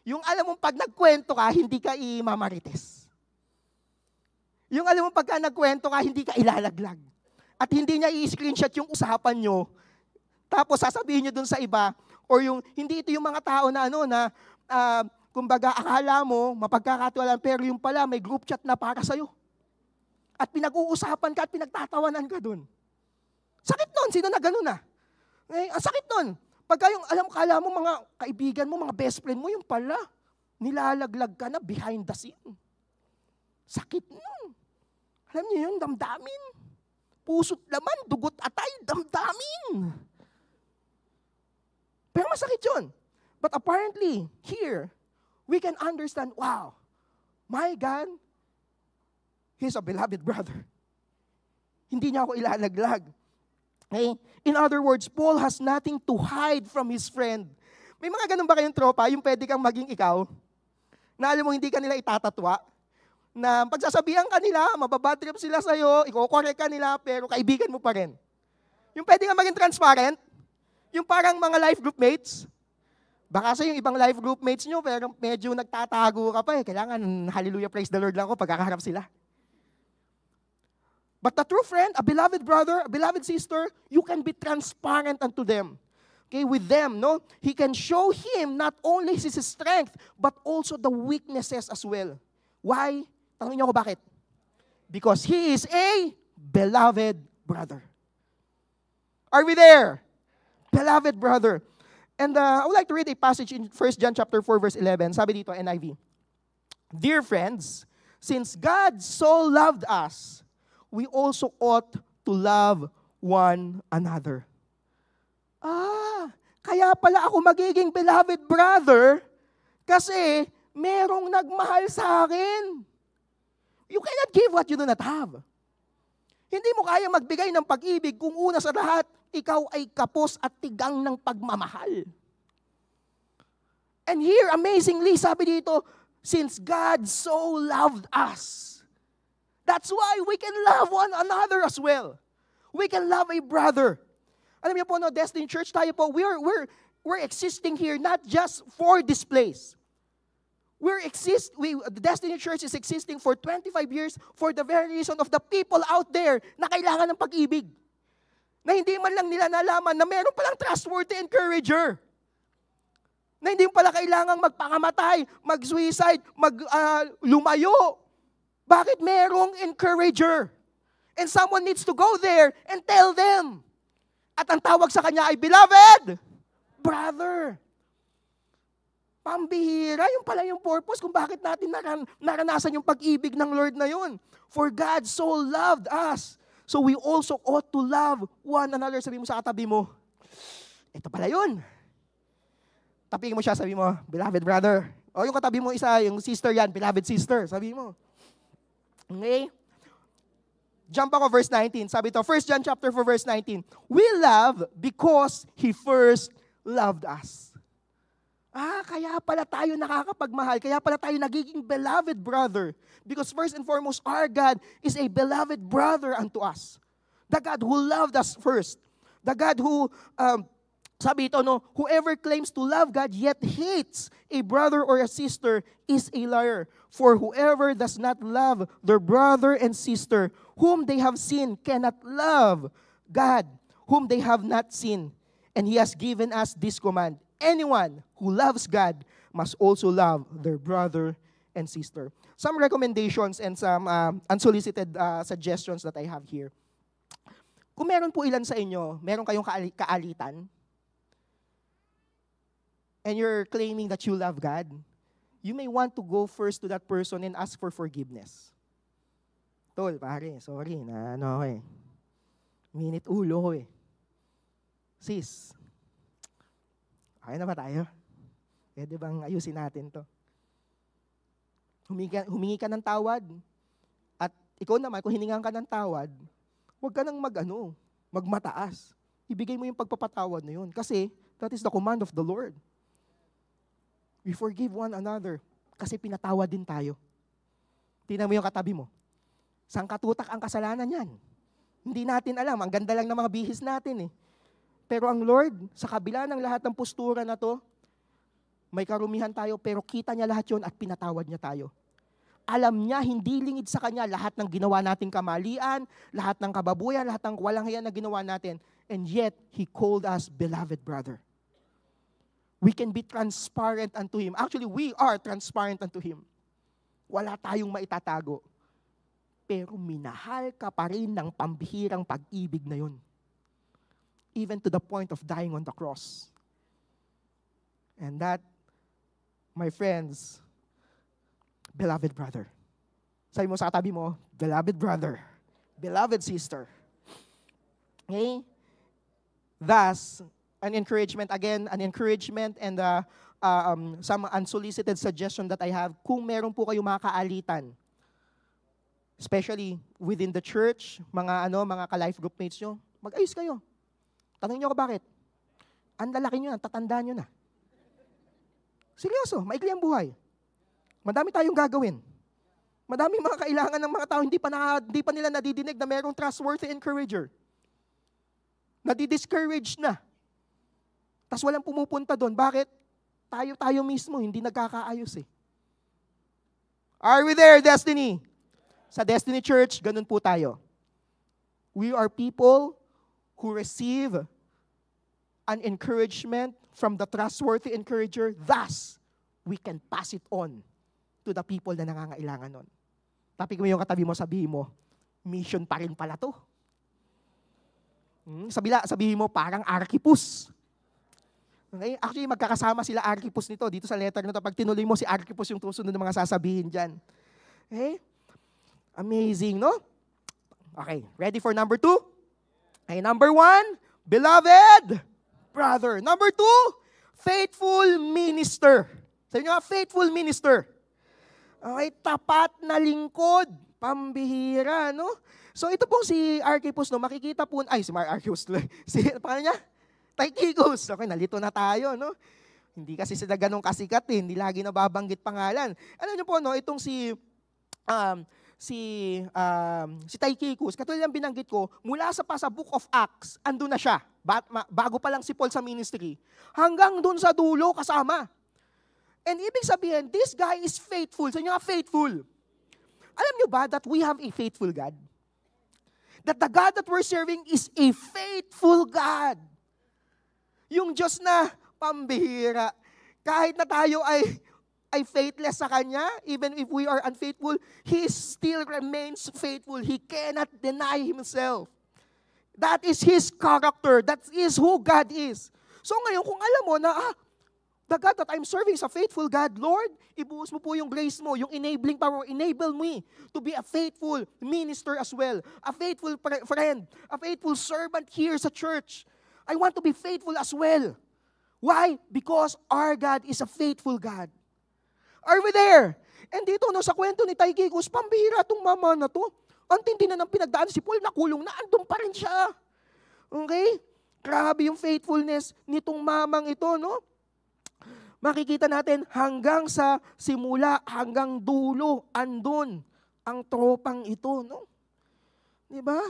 Yung alam mong pag nagkwento ka, hindi ka imamarites. Yung alam mong pagka nagkwento ka, hindi ka ilalaglag. At hindi niya i-screenshot yung usapan nyo, tapos sasabihin nyo dun sa iba, or yung, hindi ito yung mga tao na kumbaga akala mo, mapagkakatiwalaan, pero yung pala may group chat na para sa'yo. At pinag-uusapan ka at pinagtatawanan ka dun. Sakit nun, sino na gano'n na? Ang sakit nun. Pagka yung kala mo mga kaibigan mo, mga best friend mo, yung pala, nilalaglag ka na behind the scene. Sakit nun. Alam niyo yun, damdamin. Puso't laman, dugot atay, damdamin. Pero masakit yun. But apparently, here, we can understand, wow, my God, He's a beloved brother. Hindi niya ako ilalaglag. Okay? In other words, Paul has nothing to hide from his friend. May mga ganun ba kayong tropa, yung pwede kang maging ikaw, na alam mo hindi ka nila itatatwa, na pagsasabihan ka nila, mababad trip sila sa'yo, iko-correct ka nila, pero kaibigan mo pa rin. Yung pwede nga maging transparent, yung parang mga life group mates. Baka sa yung ibang life group mates nyo, pero medyo nagtatago ka pa eh. Kailangan, hallelujah, praise the Lord lang ako pagkakaharap sila. But the true friend, a beloved brother, a beloved sister, you can be transparent unto them. Okay, with them, no? He can show him not only his strength, but also the weaknesses as well. Why? Tanungin niyo ako bakit? Because he is a beloved brother. Are we there? Beloved brother. And I would like to read a passage in 1 John chapter 4, verse 11. Sabi dito, NIV. Dear friends, since God so loved us, we also ought to love one another. Kaya pala ako magiging beloved brother kasi merong nagmahal sa akin. You cannot give what you do not have. Hindi mo kaya magbigay ng pag-ibig kung una sa lahat, ikaw ay kapos at tigang ng pagmamahal. And here, amazingly, sabi dito, since God so loved us, that's why we can love one another as well. We can love a brother. Alam niyo po, no, Destiny Church, tayo po, we're existing here not just for this place. The Destiny Church is existing for 25 years for the very reason of the people out there na kailangan ng pag-ibig. Na hindi man lang nila nalaman na meron palang trustworthy encourager. Na hindi pala kailangang magpakamatay, mag-suicide, lumayo. Bakit merong encourager? And someone needs to go there and tell them. At ang tawag sa kanya ay, beloved brother. Pambihira, yung pala yung purpose kung bakit natin naranasan yung pag-ibig ng Lord na yun. For God so loved us. So we also ought to love one another. Sabi mo sa katabi mo, ito pala yun. Tapingin mo siya, sabi mo, beloved brother. O yung katabi mo isa, yung sister yan, beloved sister. Sabi mo. Okay? Jump ako verse 19. Sabi ito, 1 John chapter 4 verse 19. We love because He first loved us. Kaya pala tayo nakakapagmahal. Kaya pala tayo nagiging beloved brother. Because first and foremost, our God is a beloved brother unto us. The God who loved us first. The God who, sabi ito, no, whoever claims to love God yet hates a brother or a sister is a liar. For whoever does not love their brother and sister whom they have seen cannot love God whom they have not seen. And He has given us this command. Anyone who loves God must also love their brother and sister. Some recommendations and some unsolicited suggestions that I have here. Kung meron po ilan sa inyo, meron kayong kaalitan, and you're claiming that you love God, you may want to go first to that person and ask for forgiveness. Tol, pare, sorry na minit ulo ko eh. Sis, okay na ba tayo? Pwede bang ayusin natin to? Humingi ka ng tawad. At ikaw naman, kung hiningan ka ng tawad, huwag ka nang magmataas. Ibigay mo yung pagpapatawad na yun. Kasi that is the command of the Lord. We forgive one another. Kasi pinatawad din tayo. Tingnan mo yung katabi mo. Saan katutak ang kasalanan yan? Hindi natin alam. Ang ganda lang ng mga bihis natin eh. Pero ang Lord, sa kabila ng lahat ng postura na to, may karumihan tayo, pero kita niya lahat yon at pinatawad niya tayo. Alam niya, hindi lingid sa Kanya lahat ng ginawa nating kamalian, lahat ng kababuyan, lahat ng walang hiya na ginawa natin. And yet, He called us beloved brother. We can be transparent unto Him. Actually, we are transparent unto Him. Wala tayong maitatago. Pero minahal ka pa rin ng pambihirang pag-ibig na yun. Even to the point of dying on the cross. And that, my friends, beloved brother. Sabi mo sa katabi mo, beloved brother, beloved sister. Okay? Thus, an encouragement and some unsolicited suggestion that I have, kung meron po kayo mga kaalitan, especially within the church, mga ka-life group mates nyo, mag-ayos kayo. Tanungin nyo ko bakit? Ang lalaki nyo na, tatandaan nyo na. Seryoso, maikli ang buhay. Madami tayong gagawin. Madami mga kailangan ng mga tao, hindi pa nila nadidinig na mayroong trustworthy encourager. Nadi-discourage na. Tas walang pumupunta doon. Bakit? Tayo mismo, hindi nagkakaayos eh. Are we there, Destiny? Sa Destiny Church, ganun po tayo. We are people who receive an encouragement from the trustworthy encourager. Thus, we can pass it on to the people na nangangailangan nun. Tapik mo yung katabi mo, sabihin mo, mission pa rin pala to. Sabihin mo, parang Archippus. Okay? Actually, magkakasama sila Archippus nito. Dito sa letter na to, pag tinuloy mo si Archippus yung susunod ng mga sasabihin dyan. Okay? Amazing, no? Okay, ready for number 2? Okay, number 1, beloved brother. Number 2, faithful minister. Sabi nyo nga, faithful minister. Okay, tapat na lingkod. Pambihira, no? So ito pong si Archippus, no? Makikita po, si Archippus, paano niya? Tychicus. Okay, nalito na tayo, no? Hindi kasi sila ganun kasikat eh. Hindi lagi nababanggit pangalan. Alam niyo po, no? Itong si Tychicus, katulad ng binanggit ko, mula sa Book of Acts, andun na siya. Bago pa lang si Paul sa ministry. Hanggang dun sa dulo, kasama. And ibig sabihin, this guy is faithful. So nga, faithful. Alam niyo ba that we have a faithful God? That the God that we're serving is a faithful God. Yung Diyos na pambihira. Kahit na tayo ay faithless sa Kanya, even if we are unfaithful, He still remains faithful. He cannot deny Himself. That is His character. That is who God is. So ngayon, kung alam mo na, the God that I'm serving is a faithful God, Lord, ibuhos mo po yung grace mo, yung enabling power, enable me to be a faithful minister as well, a faithful friend, a faithful servant here sa church. I want to be faithful as well. Why? Because our God is a faithful God. Are we there? And dito, no, sa kwento ni Tychicus, pambihira itong mama na to. Ang tindi na ng pinagdaan si Paul, nakulong na, andun pa rin siya. Okay? Grabe yung faithfulness nitong mamang ito, no? Makikita natin hanggang sa simula, hanggang dulo, andun ang tropang ito, no? Diba?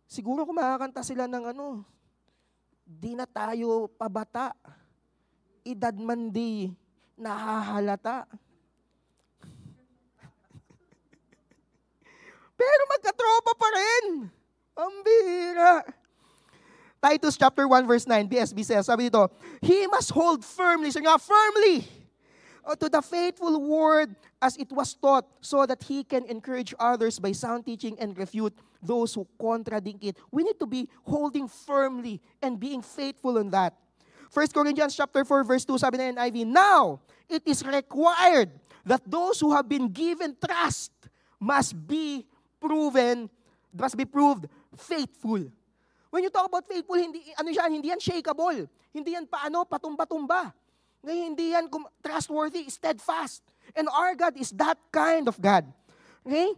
Siguro kung makakanta sila ng di na tayo pabata, edad man di nahahalata. Pero magkatropa pa rin. Ang bihira. Titus chapter 1 verse 9, BSB says, sabi dito, he must hold firmly, so nga, firmly, to the faithful word as it was taught, so that he can encourage others by sound teaching and refute those who contradict it. We need to be holding firmly and being faithful in that. 1 Corinthians chapter 4 verse 2, sabi na NIV, now, it is required that those who have been given trust must be proved faithful. When you talk about faithful, hindi yan shakeable. Hindi yan patumba-tumba. Hindi yan trustworthy, steadfast. And our God is that kind of God. Okay?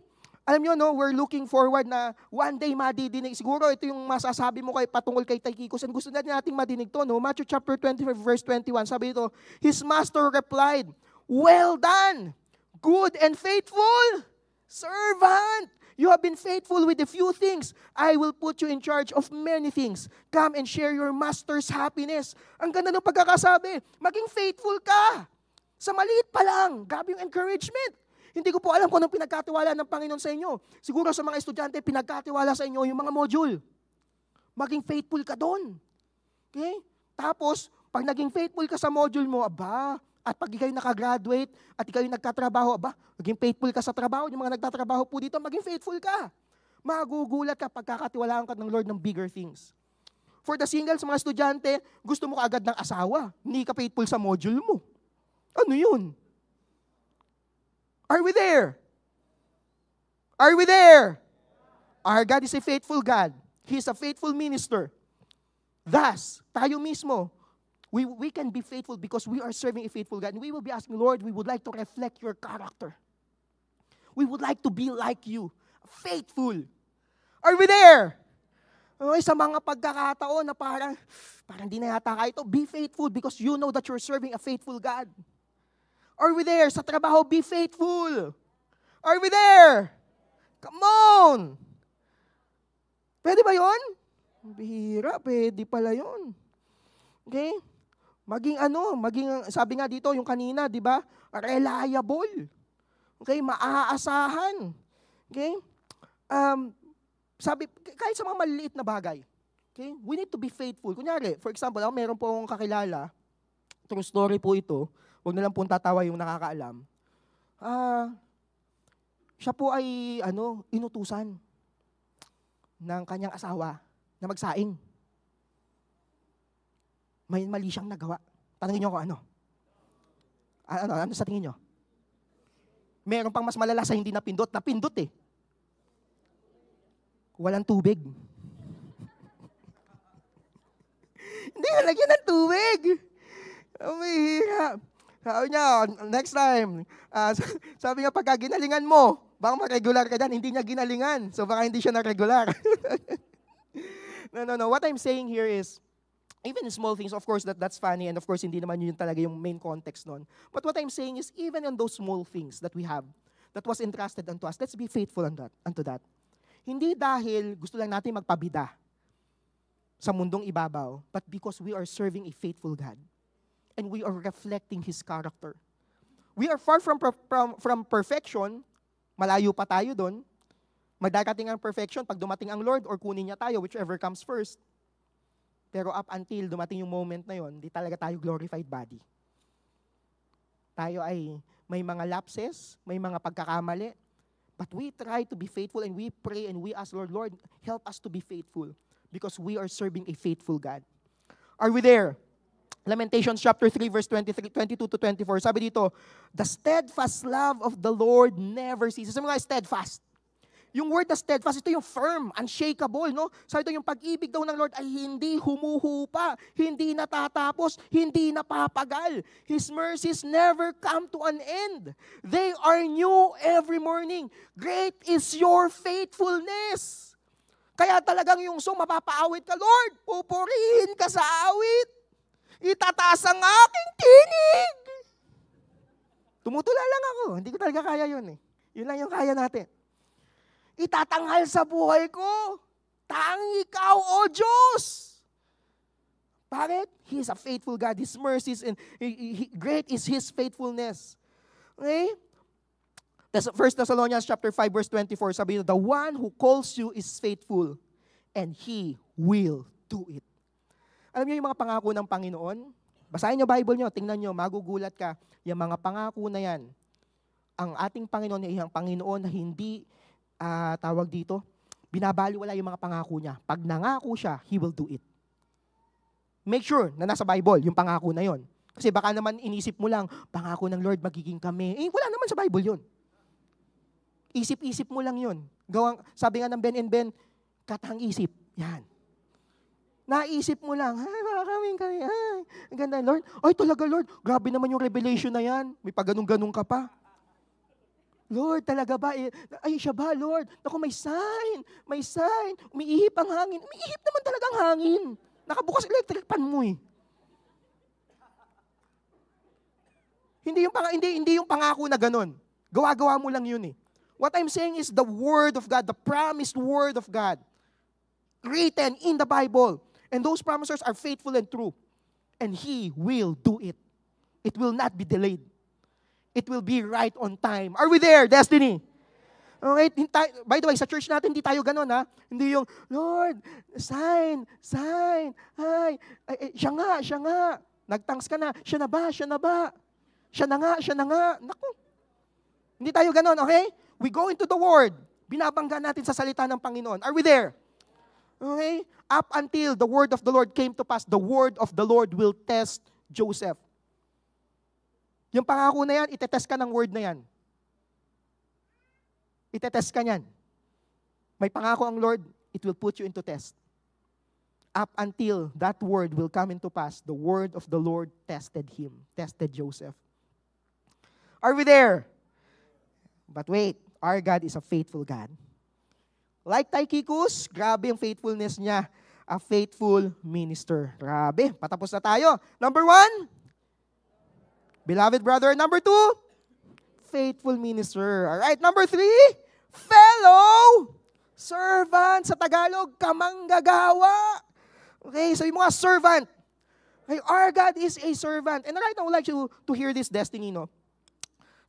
Alam nyo, no, we're looking forward na one day madidinig. Siguro ito yung masasabi mo patungkol kay Tychicus. And gusto natin madinig to, no? Matthew chapter 25 verse 21, sabi ito, his master replied, well done, good and faithful servant. You have been faithful with a few things. I will put you in charge of many things. Come and share your master's happiness. Ang ganda ng pagkakasabi. Maging faithful ka. Sa maliit pa lang. Grabe yung encouragement. Hindi ko po alam kung anong pinagkatiwala ng Panginoon sa inyo. Siguro sa mga estudyante, pinagkatiwala sa inyo yung mga module. Maging faithful ka doon. Okay? Tapos, pag naging faithful ka sa module mo, at pag ikaw nakagraduate at ikaw nagkatrabaho, maging faithful ka sa trabaho. Yung mga nagtatrabaho po dito, maging faithful ka. Magugulat ka pagkakatiwalaan ka ng Lord ng bigger things. For the single, sa mga estudyante, gusto mo kaagad ng asawa. Hindi ka faithful sa module mo. Ano yun? Are we there? Are we there? Our God is a faithful God. He is a faithful minister. Thus, tayo mismo, we can be faithful because we are serving a faithful God. And we will be asking, Lord, we would like to reflect your character. We would like to be like you. Faithful. Are we there? Okay, sa mga pagkakataon na parang di na yata ka ito, be faithful because you know that you're serving a faithful God. Are we there? Sa trabaho, be faithful. Are we there? Come on! Pwede ba yun? Bihira, pwede pala yun. Okay? Maging sabi nga dito, yung kanina, di ba? Reliable. Okay? Maaasahan. Okay? Sabi, kahit sa mga maliliit na bagay, okay? We need to be faithful. Kunyari, for example, meron po akong kakilala, true story po ito, huwag na lang pong tatawa yung nakakaalam. Siya po ay, inutusan ng kanyang asawa na magsaing. May mali siyang nagawa. Tanungin niyo ako ano? Ano sa tingin niyo? Meron pang mas malala sa hindi napindot. Napindot eh. Walang tubig. Hindi na lagyan ng tubig. Mahirap. Sabi niya, next time, sabi niya, pagka ginalingan mo, baka ma-regular ka dyan, hindi niya ginalingan. So baka hindi siya na-regular. No. What I'm saying here is, even in small things, of course, that's funny, and of course, hindi naman yun talaga yung main context nun. But what I'm saying is, even in those small things that we have, that was entrusted unto us, let's be faithful unto that. Hindi dahil gusto lang natin magpabida sa mundong ibabaw, but because we are serving a faithful God. And we are reflecting His character. We are far from perfection, malayo pa tayo doon. Magdarating ang perfection pag dumating ang Lord or kunin niya tayo, whichever comes first. Pero up until dumating yung moment na yon, di talaga tayo glorified body. Tayo ay may mga lapses, may mga pagkakamali, but we try to be faithful and we pray and we ask, Lord, help us to be faithful because we are serving a faithful God. Are we there? Lamentations chapter 3 verse 22 to 24. Sabi dito, the steadfast love of the Lord never ceases. Sabi nga, steadfast. Yung word na steadfast, ito yung firm, unshakable, no? Sabi ito, yung pag-ibig daw ng Lord ay hindi humuhupa, hindi natatapos, hindi napapagal. His mercies never come to an end. They are new every morning. Great is your faithfulness. Kaya talagang yung song, mapapaawit ka, Lord, pupurihin ka sa awit. Itataas ang aking tinig. Tumutula lang ako. Hindi ko talaga kaya yun eh. Yun lang yung kaya natin. Itatanghal sa buhay ko. Tangi ikaw, O Diyos. Bakit? He is a faithful God. His mercies and great is His faithfulness. Okay? 1 Thessalonians chapter 5 verse 24, sabi niya, the one who calls you is faithful and He will do it. Alam niyo yung mga pangako ng Panginoon? Basahin niyo Bible niyo, tingnan niyo, magugulat ka. Yung mga pangako na yan, ang ating Panginoon ay ang Panginoon na hindi tawag dito, binabaliwala yung mga pangako niya. Pag nangako siya, He will do it. Make sure na nasa Bible yung pangako na yon. Kasi baka naman inisip mo lang, pangako ng Lord magiging kami. Wala naman sa Bible yun. Isip-isip mo lang yun. Sabi nga ng Ben and Ben, katang isip. Yan. Naisip mo lang, baka kami, ang ganda, Lord. Ay, talaga, Lord. Grabe naman yung revelation na yan. May pagganong-ganong ka pa. Lord, talaga ba? Ay, siya ba, Lord? Naku, may sign. May sign. Umiihip ang hangin. Umiihip naman talaga ang hangin. Nakabukas electric pan mo eh. Hindi yung pangako na ganun. Gawa-gawa mo lang yun eh. What I'm saying is the Word of God, the promised Word of God, written in the Bible. And those promises are faithful and true. And He will do it. It will not be delayed. It will be right on time. Are we there, Destiny? Okay, by the way, sa church natin, hindi tayo ganun, ha? Hindi yung, Lord, sign, ay, siya nga. Nagtangs ka na, siya na ba? Siya na nga. Naku. Hindi tayo ganun, okay? We go into the Word. Binabangga natin sa salita ng Panginoon. Are we there? Okay? Up until the word of the Lord came to pass, the word of the Lord will test Joseph. Yung pangako na yan, itetest ka ng word na yan. Itetest ka niyan. May pangako ang Lord, it will put you into test. Up until that word will come into pass, the word of the Lord tested him, tested Joseph. Are we there? But wait, our God is a faithful God. Like Tychicus, grabe yung faithfulness niya. A faithful minister. Grabe, patapos na tayo. Number 1, beloved brother. Number 2, faithful minister. Alright, number 3, fellow Servant sa Tagalog, kamanggagawa. Okay, so yung mga servant. Okay, our God is a servant. And right now, I would like you to hear this, Destiny, no?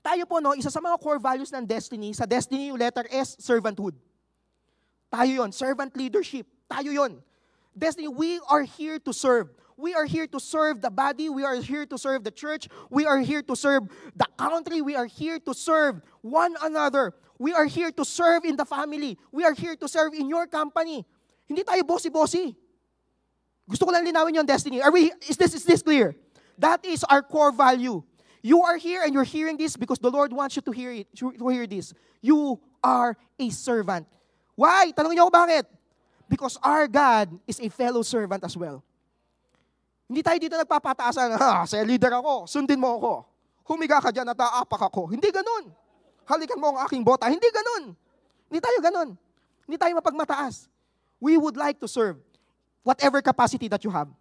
Tayo po, no, isa sa mga core values ng Destiny, sa Destiny yung letter S, servanthood. Tayo yon, servant leadership. Tayo yon. Destiny, we are here to serve. We are here to serve the body. We are here to serve the church. We are here to serve the country. We are here to serve one another. We are here to serve in the family. We are here to serve in your company. Hindi tayo bossy-bossy. Gusto ko lang linawin yung Destiny. Is this clear? That is our core value. You are here and you're hearing this because the Lord wants you to hear it. To hear this. You are a servant. Why? Tanongin niyo ako bakit? Because our God is a fellow servant as well. Hindi tayo dito nagpapataasan, sa leader ako, sundin mo ako. Humiga ka dyan at aapak ako. Hindi ganun. Halikan mo ang aking bota. Hindi ganun. Hindi tayo ganun. Hindi tayo mapagmataas. We would like to serve. Whatever capacity that you have.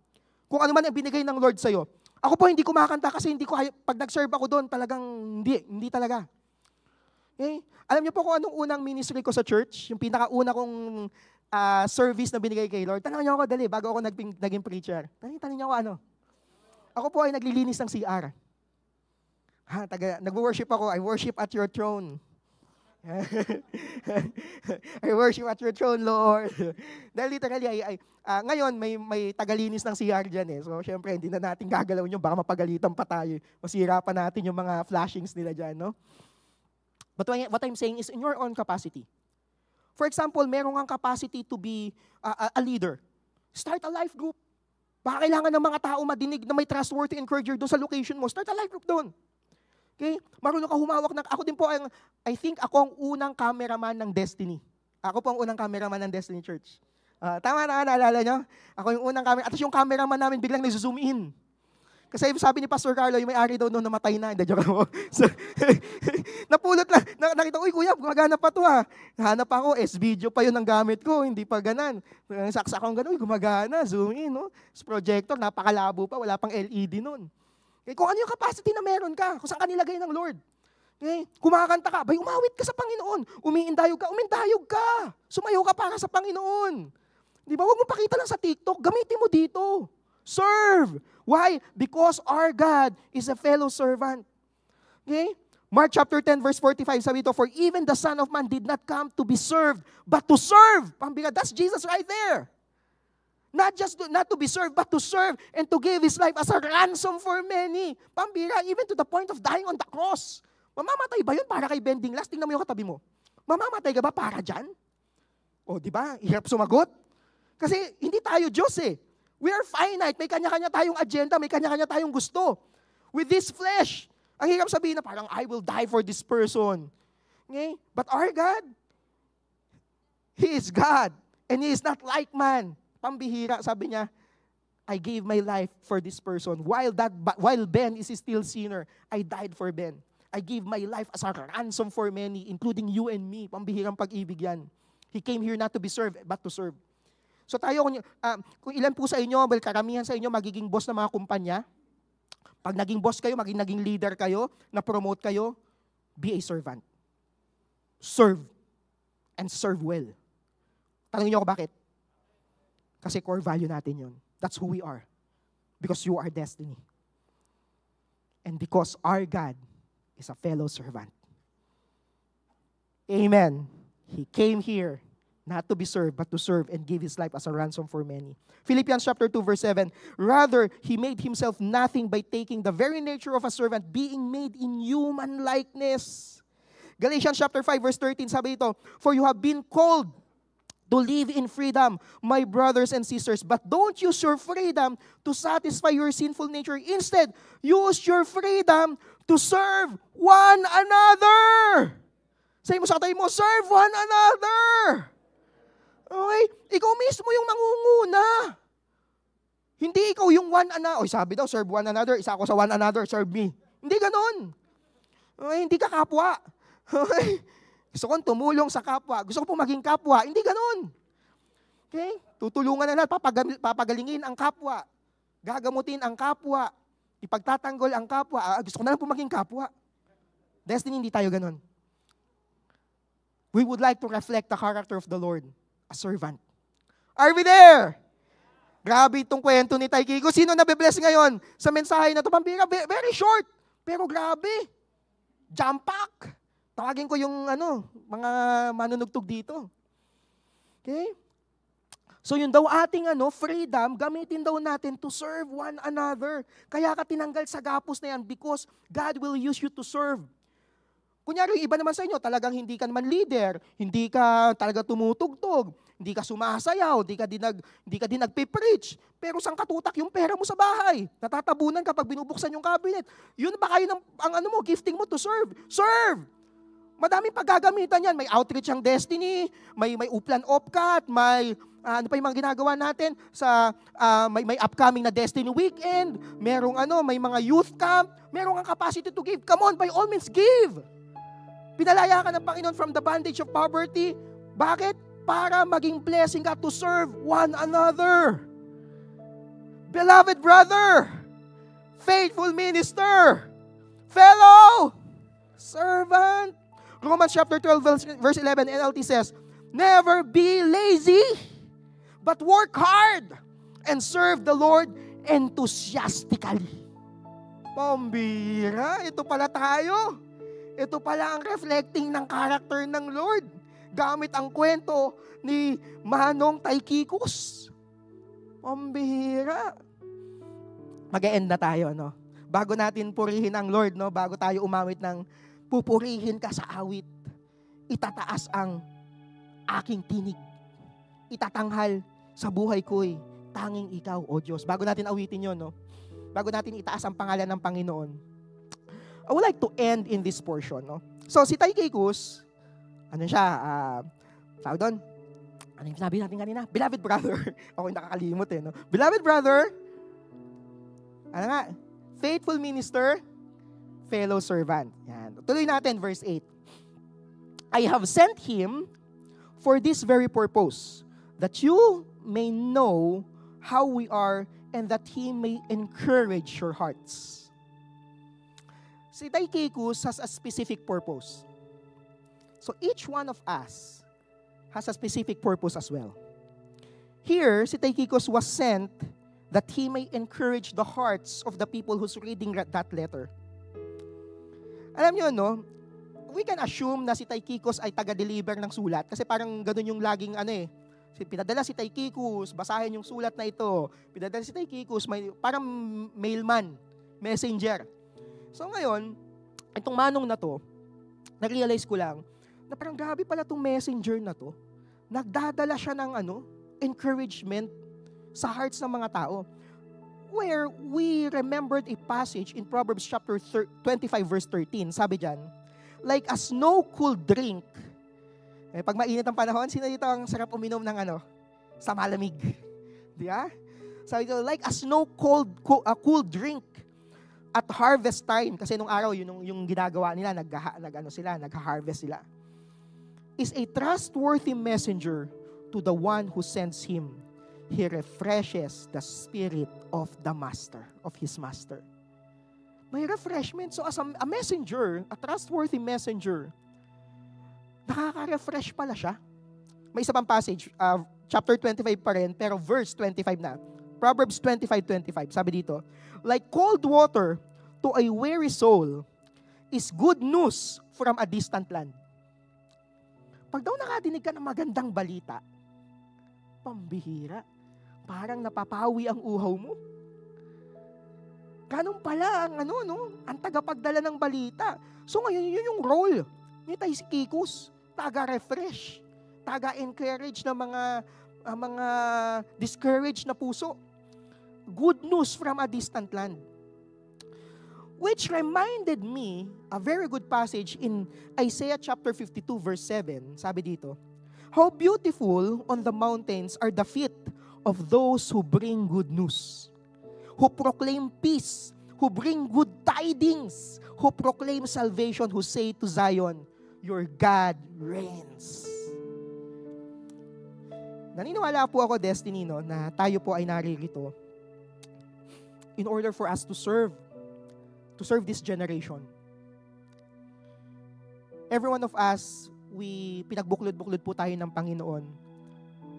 Kung ano man ang binigay ng Lord sa'yo. Ako po hindi kumakanta kasi hindi ko, pag nag-serve ako doon, talagang hindi talaga. Okay? Alam niyo po kung anong unang ministry ko sa church? Yung pinakauna kong service na binigay kay Lord. Tanongin niyo ako, dali, bago ako naging preacher. Tanongin niyo ako ano. Ako po ay naglilinis ng CR. Nag-worship ako, I worship at your throne. I worship at your throne, Lord. Dahil literally, ngayon may tagalinis ng CR dyan eh. So, syempre, hindi na natin gagalawin yung baka mapagalitan pa tayo. Masira pa natin yung mga flashings nila dyan, no? But what I'm saying is in your own capacity. For example, meron kang capacity to be a leader. Start a life group. Baka kailangan ng mga tao madinig na may trustworthy encourager doon sa location mo. Start a life group doon. Okay? Marunong ka humawak ng... Ako din po, I think ako ang unang cameraman ng Destiny. Ako po ang unang cameraman ng Destiny Church. Tama na, naalala nyo? Ako yung unang cameraman. At yung cameraman namin biglang nag-zoom in. Kasi sabi ni Pastor Carlo, yung may-ari daw noon namatay na. Hindi, joke ako. So, napulot lang. Nakita ko, uy kuya, gumagana pa to ha. Hanap ako, S-video pa yun ang gamit ko. Hindi pa ganan. Saksak akong gano'n, gumagana, zoom in. No? Sa projector, napakalabo pa, wala pang LED noon. Okay, kung ano yung capacity na meron ka, kung saan ka nilagay ng Lord. Okay? Kumakanta ka, bay, umawit ka sa Panginoon. Umiindayog ka, umindayog ka. Sumayo ka para sa Panginoon. Di ba? Huwag mo pakita lang sa TikTok, gamitin mo dito. Serve. Why? Because our God is a fellow servant. Okay? Mark chapter 10 verse 45, sabi ito, for even the Son of Man did not come to be served, but to serve. Pambigat, that's Jesus right there. Not to be served, but to serve and to give His life as a ransom for many. Pambira, even to the point of dying on the cross. Mamamatay ba yun para kay bending last? Tingnan mo yung katabi mo. Mamamatay ka ba para dyan? O, di ba? Ihirap sumagot. Kasi hindi tayo Diyos eh. We are finite. May kanya-kanya tayong agenda. May kanya-kanya tayong gusto. With this flesh, ang hirap sabihin na parang, I will die for this person. Okay? But our God, He is God. And He is not like man. Pambihira, sabi niya, I gave my life for this person. While Ben is still sinner, I died for Ben. I gave my life as a ransom for many, including you and me. Pambihirang pag-ibig yan. He came here not to be served, but to serve. So tayo, kung ilan po sa inyo, well, karamihan sa inyo magiging boss ng mga kumpanya, pag naging boss kayo, naging leader kayo, na-promote kayo, be a servant. Serve. And serve well. Tanungin niyo ako bakit? Kasi core value natin yun. That's who we are. Because you are destiny. And because our God is a fellow servant. Amen. He came here not to be served, but to serve and give His life as a ransom for many. Philippians chapter 2, verse 7, rather, He made Himself nothing by taking the very nature of a servant, being made in human likeness. Galatians chapter 5, verse 13, sabi ito, for you have been called to live in freedom, my brothers and sisters. But don't use your freedom to satisfy your sinful nature. Instead, use your freedom to serve one another. Say mo sa tayo mo, serve one another. Okay? Ikaw mismo yung nangunguna. Hindi ikaw yung one another. Oy, sabi daw, serve one another. Isa ako sa one another, serve me. Hindi ganun. Okay? Hindi ka kapwa. Okay? Gusto kong tumulong sa kapwa. Gusto ko pong maging kapwa. Hindi ganun. Okay? Tutulungan na natin. Papagalingin ang kapwa. Gagamutin ang kapwa. Ipagtatanggol ang kapwa. Gusto ko na lang pong maging kapwa. Destiny, hindi tayo ganun. We would like to reflect the character of the Lord, a servant. Are we there? Grabe itong kwento ni Tychicus. Sino nabibless ngayon sa mensahe na ito? Pambira, very short. Pero grabe. Jump pack. Tawagin ko yung mga manunugtog dito. Okay? So yun daw ating freedom, gamitin daw natin to serve one another. Kaya ka tinanggal sa gapos na yan because God will use you to serve. Kunyari, yung iba naman sa inyo, talagang hindi ka naman leader, hindi ka talaga tumutugtog, hindi ka sumasayaw, hindi ka din nagpe-preach. Pero sang katutak yung pera mo sa bahay. Natatabunan kapag binubuksan yung cabinet. Yun ba kayo gifting mo to serve? Serve! Madaming paggagamitan yan. May outreach ang Destiny, may uplan opcat, may ano pa yung mga ginagawa natin sa may upcoming na Destiny Weekend, may mga youth camp, merong ang capacity to give. Come on, by all means give. Pinalaya ka ng Panginoon from the bondage of poverty. Bakit? Para maging blessing ka to serve one another. Beloved brother, faithful minister, fellow servant. Romans chapter 12 verse 11 NLT says, never be lazy, but work hard and serve the Lord enthusiastically. Pambira, ito pala tayo. Ito pala ang reflecting ng character ng Lord. Gamit ang kwento ni Manong Tychicus. Pambihira. Mag-e-end na tayo, Bago natin purihin ang Lord, bago tayo umawit ng pupurihin ka sa awit, itataas ang aking tinig. Itatanghal sa buhay ko'y tanging ikaw, O Diyos. Bago natin awitin yun, bago natin itaas ang pangalan ng Panginoon, I would like to end in this portion. So, si Tychicus, tawag doon? Ano yung sinabi natin kanina? Beloved brother. Ako yung nakakalimot Beloved brother, faithful minister, fellow servant. Yan. Tuloy natin, verse 8. I have sent him for this very purpose, that you may know how we are and that he may encourage your hearts. Si Tychicus has a specific purpose. So each one of us has a specific purpose as well. Here, si Tychicus was sent that he may encourage the hearts of the people who's reading that letter. Alam niyo, we can assume na si Tychicus ay taga-deliver ng sulat kasi parang ganun yung laging pinadala si Tychicus, basahin yung sulat na ito. Pinadala si Tychicus, parang mailman, messenger. So ngayon, itong manong na to, na-realize ko lang, na parang grabe pala itong messenger na to. Nagdadala siya ng encouragement sa hearts ng mga tao. Where we remembered a passage in Proverbs chapter 25 verse 13. Sabi dyan, like a snow-cooled drink. Pag mainit ang panahon, sino dito ang sarap uminom ng sa malamig? Di ba? Sabi dito, like a snow-cooled drink. At harvest time, kasi nung araw, yun yung ginagawa nila, nag-harvest sila, is a trustworthy messenger to the one who sends him. He refreshes the spirit of the master, of his master. May refreshment. So as a messenger, a trustworthy messenger, nakaka-refresh pala siya. May isa pang passage, chapter 25 pa rin, pero verse 25 na. Proverbs 25:25, sabi dito, like cold water to a weary soul is good news from a distant land. Pag daw nakadinig ka ng magandang balita, pambihira, parang napapawi ang uhaw mo. Ganun pala ang tagapagdala ng balita. So ngayon, yun yung role ni Tychicus, taga-refresh, taga-encourage ng mga discouraged na puso. Good news from a distant land. Which reminded me, a very good passage in Isaiah chapter 52 verse 7. Sabi dito, how beautiful on the mountains are the feet of those who bring good news, who proclaim peace, who bring good tidings, who proclaim salvation, who say to Zion, your God reigns. Naniniwala po ako, Destiny, na tayo po ay naririto in order for us to serve this generation. Every one of us pinagbuklod-buklod po tayo ng Panginoon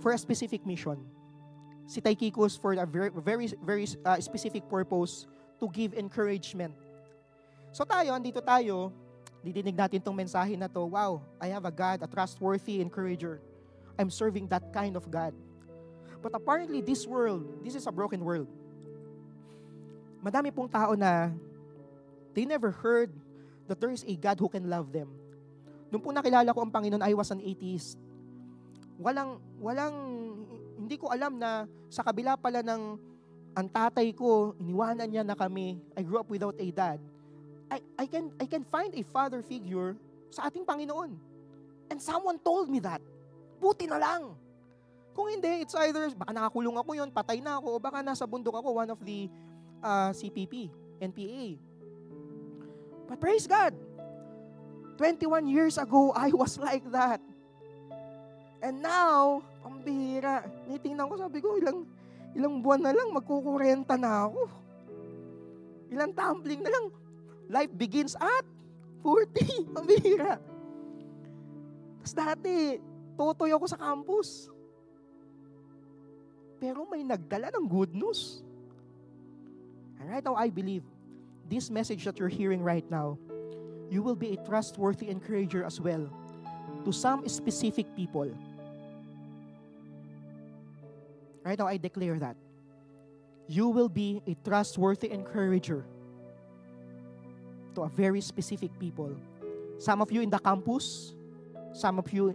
for a specific mission. Si Tychicus for a very specific purpose, to give encouragement. So andito tayo, didinig natin tong mensahe na to. Wow, I have a God, a trustworthy encourager. I'm serving that kind of God. But apparently this is a broken world. Madami pong tao na they never heard that there is a God who can love them. Nung po nakilala ko ang Panginoon, I was an atheist. Hindi ko alam na sa kabila pala ng ang tatay ko, iniwanan niya na kami. I grew up without a dad. I can find a father figure sa ating Panginoon. And someone told me that. Buti na lang. Kung hindi, it's either, baka nakakulong ako yun, patay na ako, o baka nasa bundok ako, one of the CPP, NPA. But praise God, 21 years ago, I was like that. And now, pambihira. Nitingnan ko, sabi ko, ilang buwan na lang, magkukurenta na ako. Ilang tumbling na lang. Life begins at 40. Pambihira. Tapos dati, totoy ako sa campus. Pero may nagdala ng good news. And right now, I believe, this message that you're hearing right now, you will be a trustworthy encourager as well to some specific people. Right now, I declare that. You will be a trustworthy encourager to a very specific people. Some of you in the campus, some of you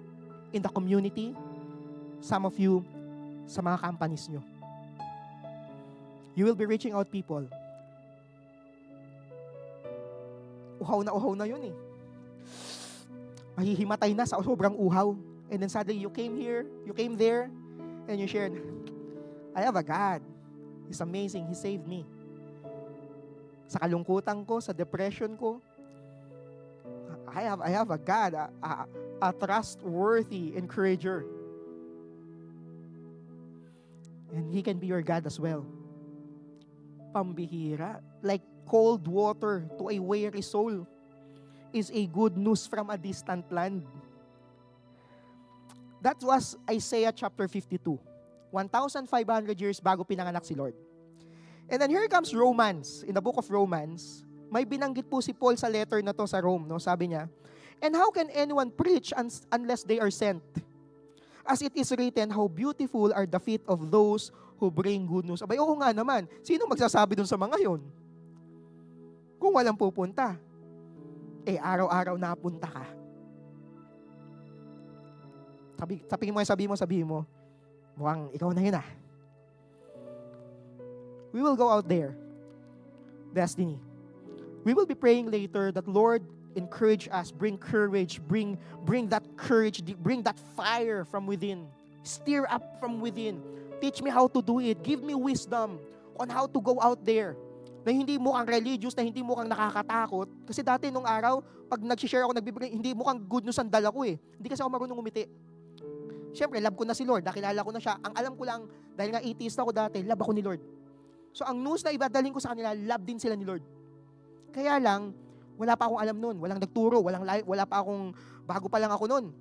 in the community, some of you sa mga companies nyo. You will be reaching out people. Uhaw na yun eh. Mahihimatay na sa sobrang uhaw. And then suddenly, you came there, and you shared, I have a God. He's amazing. He saved me. Sa kalungkutan ko, sa depression ko, I have a God, a trustworthy encourager. And He can be your God as well. Pambihira. Like cold water to a weary soul is a good news from a distant land. That was Isaiah chapter 52. 1,500 years bago pinanganak si Lord. And then here comes Romans. In the book of Romans, may binanggit po si Paul sa letter na to sa Rome. No? Sabi niya, and how can anyone preach unless they are sent? As it is written, how beautiful are the feet of those who bring good news. Abay, oo nga naman. Sino magsasabi dun sa mga yon? Kung walang pupunta, araw-araw napunta ka. Sabihin mo, mukhang ikaw na yun ah. We will go out there. Destiny. We will be praying later that Lord, encourage us, bring courage, bring that courage, bring that fire from within. Stir up from within. Teach me how to do it. Give me wisdom on how to go out there. Na hindi mukhang religious, na hindi mukhang nakakatakot. Kasi dati nung araw, pag nag-share ako, nagbibigay, hindi mukhang good news ang dala ko eh. Hindi kasi ako marunong umiti. Siyempre, love ko na si Lord. Nakilala ko na siya. Ang alam ko lang, dahil nga atheist ako dati, love ako ni Lord. So ang news na ibadaling ko sa kanila, love din sila ni Lord. Kaya lang, wala pa akong alam nun. Walang nagturo, wala pa akong, bago pa lang ako nun.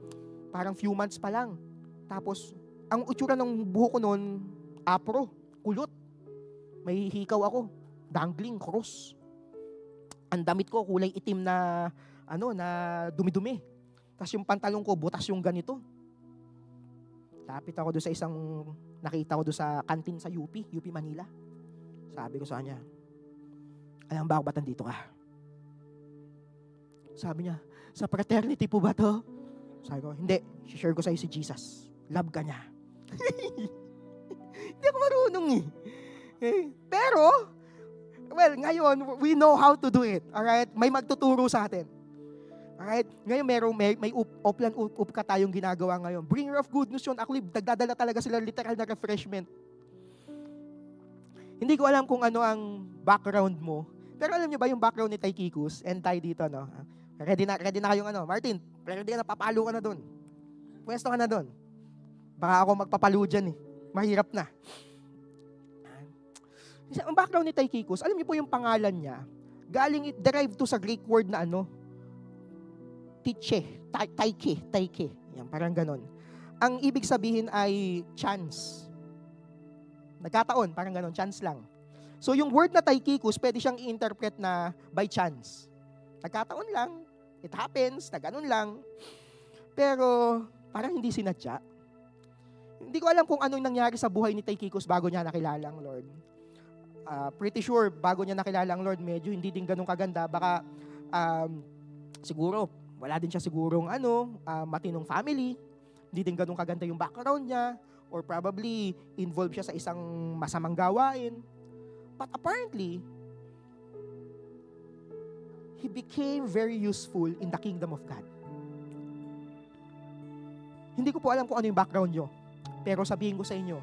Parang few months pa lang. Tapos, ang utsura ng buho ko nun, afro, kulot. May hikaw ako, dangling, cross. Ang damit ko, kulay itim na, na dumi-dumi. Tapos yung pantalong ko, butas yung ganito. Lapit ako doon sa nakita ko doon sa kantin sa UP Manila. Sabi ko sa kanya, alam ba ba't nandito ka? Sabi niya, sa fraternity po ba to? Sabi ko, hindi. Share ko sa'yo si Jesus. Love ka niya. Hindi ako marunong eh. Pero, well, ngayon, we know how to do it. Alright? May magtuturo sa atin. Alright? Ngayon, may uplan-up ka tayong ginagawa ngayon. Bringer of good news yun. Actually, nagdadala talaga sila literal na refreshment. Hindi ko alam kung ano ang background mo. Pero alam niyo ba yung background ni Tychicus and tayo dito, no? Ready na kayong Martin, ready ka na, papalo ka na doon. Pwesto ka na doon. Baka ako magpapalo dyan eh. Mahirap na. Ang background ni Tychicus, alam niyo po yung pangalan niya, derived to sa Greek word na taike. Yan, parang ganon. Ang ibig sabihin ay chance. Nagkataon, parang ganon, chance lang. So yung word na taikikus, pwede siyang i-interpret na by chance. Nagkataon lang, it happens, na ganon lang. Pero parang hindi sinadya. Hindi ko alam kung anong nangyari sa buhay ni Tychicus bago niya nakilala ang Lord. Pretty sure, bago niya nakilala ang Lord, medyo hindi din ganun kaganda. Baka siguro, wala din siya sigurong matinong family. Hindi din ganun kaganda yung background niya. Or probably, involved siya sa isang masamang gawain. But apparently, he became very useful in the kingdom of God. Hindi ko po alam kung ano yung background nyo. Pero sabihin ko sa inyo,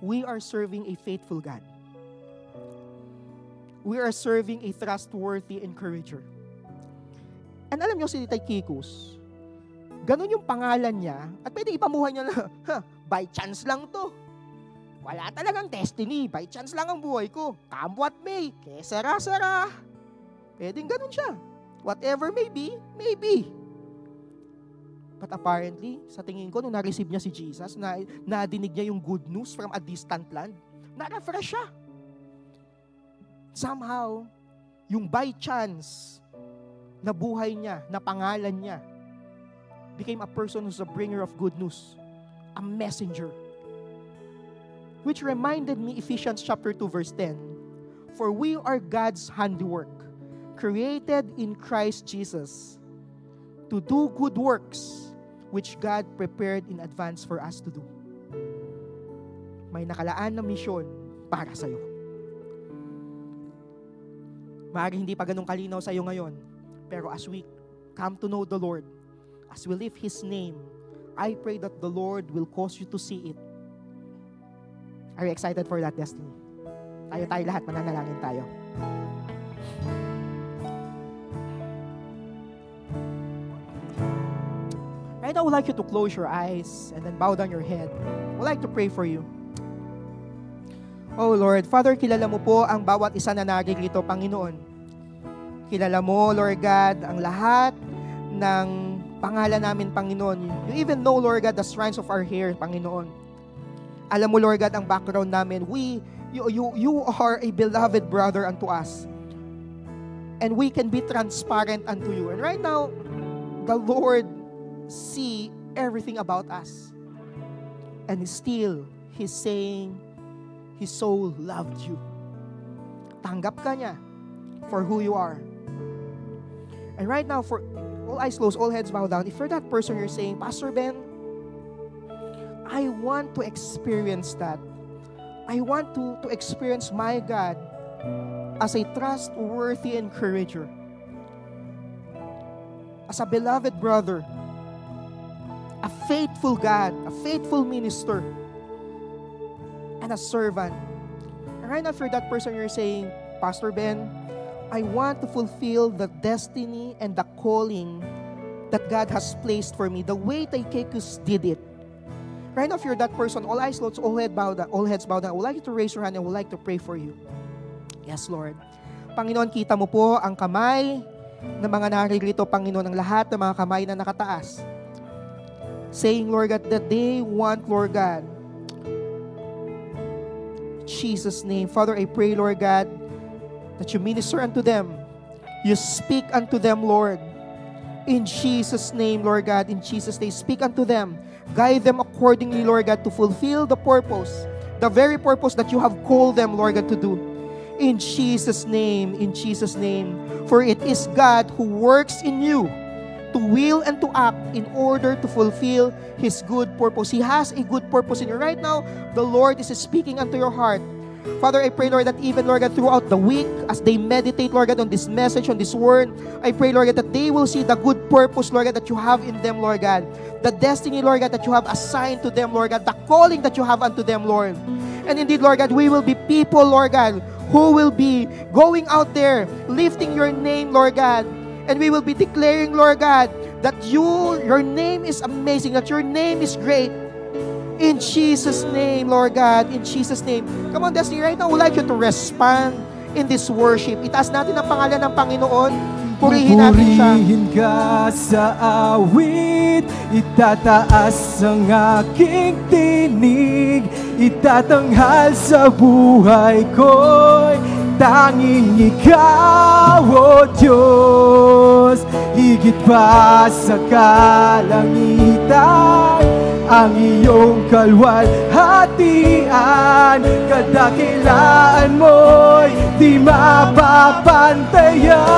we are serving a faithful God. We are serving a trustworthy encourager. And alam nyo si Tychicus, ganun yung pangalan niya, at pwede ipamuhay niya na, by chance lang to. Wala talagang destiny, by chance lang ang buhay ko. Come what may, kesera-sera. Pwedeng ganun siya. Whatever may be, maybe. But apparently, sa tingin ko, nung na-receive niya si Jesus, nadinig niya yung good news from a distant land, na-refresh siya. Somehow, yung by chance na buhay niya, na pangalan niya, became a person who's a bringer of good news, a messenger. Which reminded me Ephesians chapter 2 verse 10, for we are God's handiwork, created in Christ Jesus, to do good works, which God prepared in advance for us to do. May nakalaan na misyon para sa'yo. Maaaring hindi pa ganun kalinaw sa'yo ngayon, pero as we come to know the Lord, as we lift His name, I pray that the Lord will cause you to see it. Are you excited for that destiny? Tayo lahat, mananalangin tayo. Right now, I would like you to close your eyes and then bow down your head. I would like to pray for you. Oh Lord, Father, kilala mo po ang bawat isa na narito, Panginoon. Kilala mo, Lord God, ang lahat ng pangalan namin, Panginoon. You even know, Lord God, the strands of our hair, Panginoon. Alam mo, Lord God, ang background namin. You are a beloved brother unto us. And we can be transparent unto you. And right now, the Lord see everything about us. And still, He's saying, His soul loved you. Tanggap ka niya for who you are. And right now, for all eyes closed, all heads bowed down, if you're that person, you're saying, Pastor Ben, I want to experience that. I want to experience my God as a trustworthy encourager, as a beloved brother, a faithful God, a faithful minister, and a servant. And right now, for that person, you're saying, Pastor Ben, I want to fulfill the destiny and the calling that God has placed for me, the way Tychicus did it. Right now, if you're that person, all eyes closed, all heads bowed down, I would like you to raise your hand and I would like to pray for you. Yes, Lord. Panginoon, kita mo po ang kamay ng mga naririto, Panginoon, ang lahat ng mga kamay na nakataas. Saying, Lord God, that they want, Lord God, Jesus' name. Father, I pray, Lord God, that you minister unto them. You speak unto them, Lord. In Jesus' name, Lord God, in Jesus' name, speak unto them. Guide them accordingly, Lord God, to fulfill the purpose, the very purpose that you have called them, Lord God, to do. In Jesus' name, in Jesus' name. For it is God who works in you to will and to act in order to fulfill His good purpose. He has a good purpose in you. Right now, the Lord is speaking unto your heart. Father, I pray, Lord, that even, Lord God, throughout the week, as they meditate, Lord God, on this message, on this word, I pray, Lord God, that they will see the good purpose, Lord God, that you have in them, Lord God. The destiny, Lord God, that you have assigned to them, Lord God. The calling that you have unto them, Lord. And indeed, Lord God, we will be people, Lord God, who will be going out there, lifting your name, Lord God. And we will be declaring, Lord God, that your name is amazing, that your name is great. In Jesus' name, Lord God, in Jesus' name. Come on, Destiny, right now, I would like you to respond in this worship. Itaas natin ang pangalan ng Panginoon. Purihin natin siya. Pupurihin ka sa awit, itataas ang aking tinig, itatanghal sa buhay ko'y tanging ikaw, O Diyos. Higit pa sa kalangitan, ang iyong kalwalhatian, kadakilaan mo'y di mapapantayan.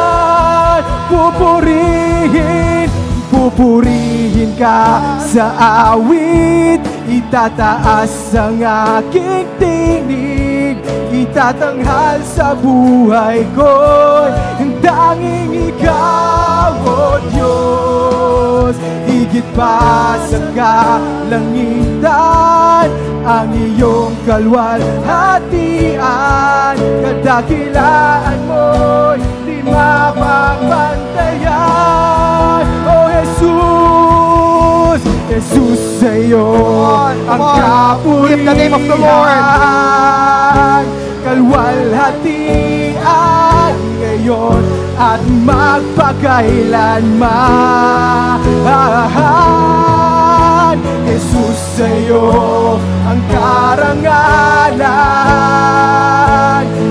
Pupurihin ka sa awit, itataas ang aking tinig, itatanghal sa buhay ko'y tanging ikaw, O Diyos. Higit pa sa kalangitan, ang iyong kalwalhatian, kadakilaan mo'y di mapapantayan. O Jesus, Jesus sa'yo ang Give the name of the Lord. kapurihan, kalwalhatian ngayon at magpakailanman. Jesus sa'yo ang karangalan,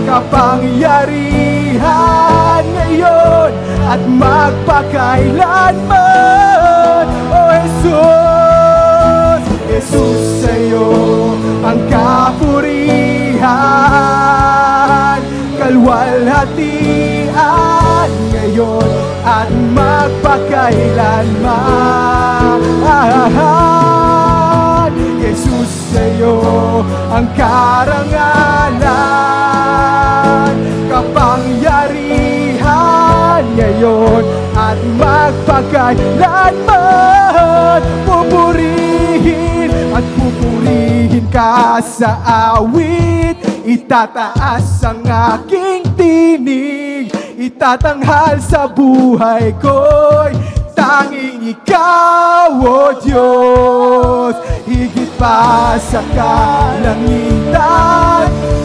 kapangyarihan ngayon at magpakailanman. O Jesus, Jesus sa'yo ang kapurihan, kalwalhatian ngayon at magpakailanman. Jesus sa'yo ang karangalan, kapangyarihan ngayon at magpakailanman. Pupurihin at pupurihin ka sa awit, itataas ang aking tinig, itatanghal sa buhay ko'y tanging ikaw, O Diyos. Higit pa sa kalangitan,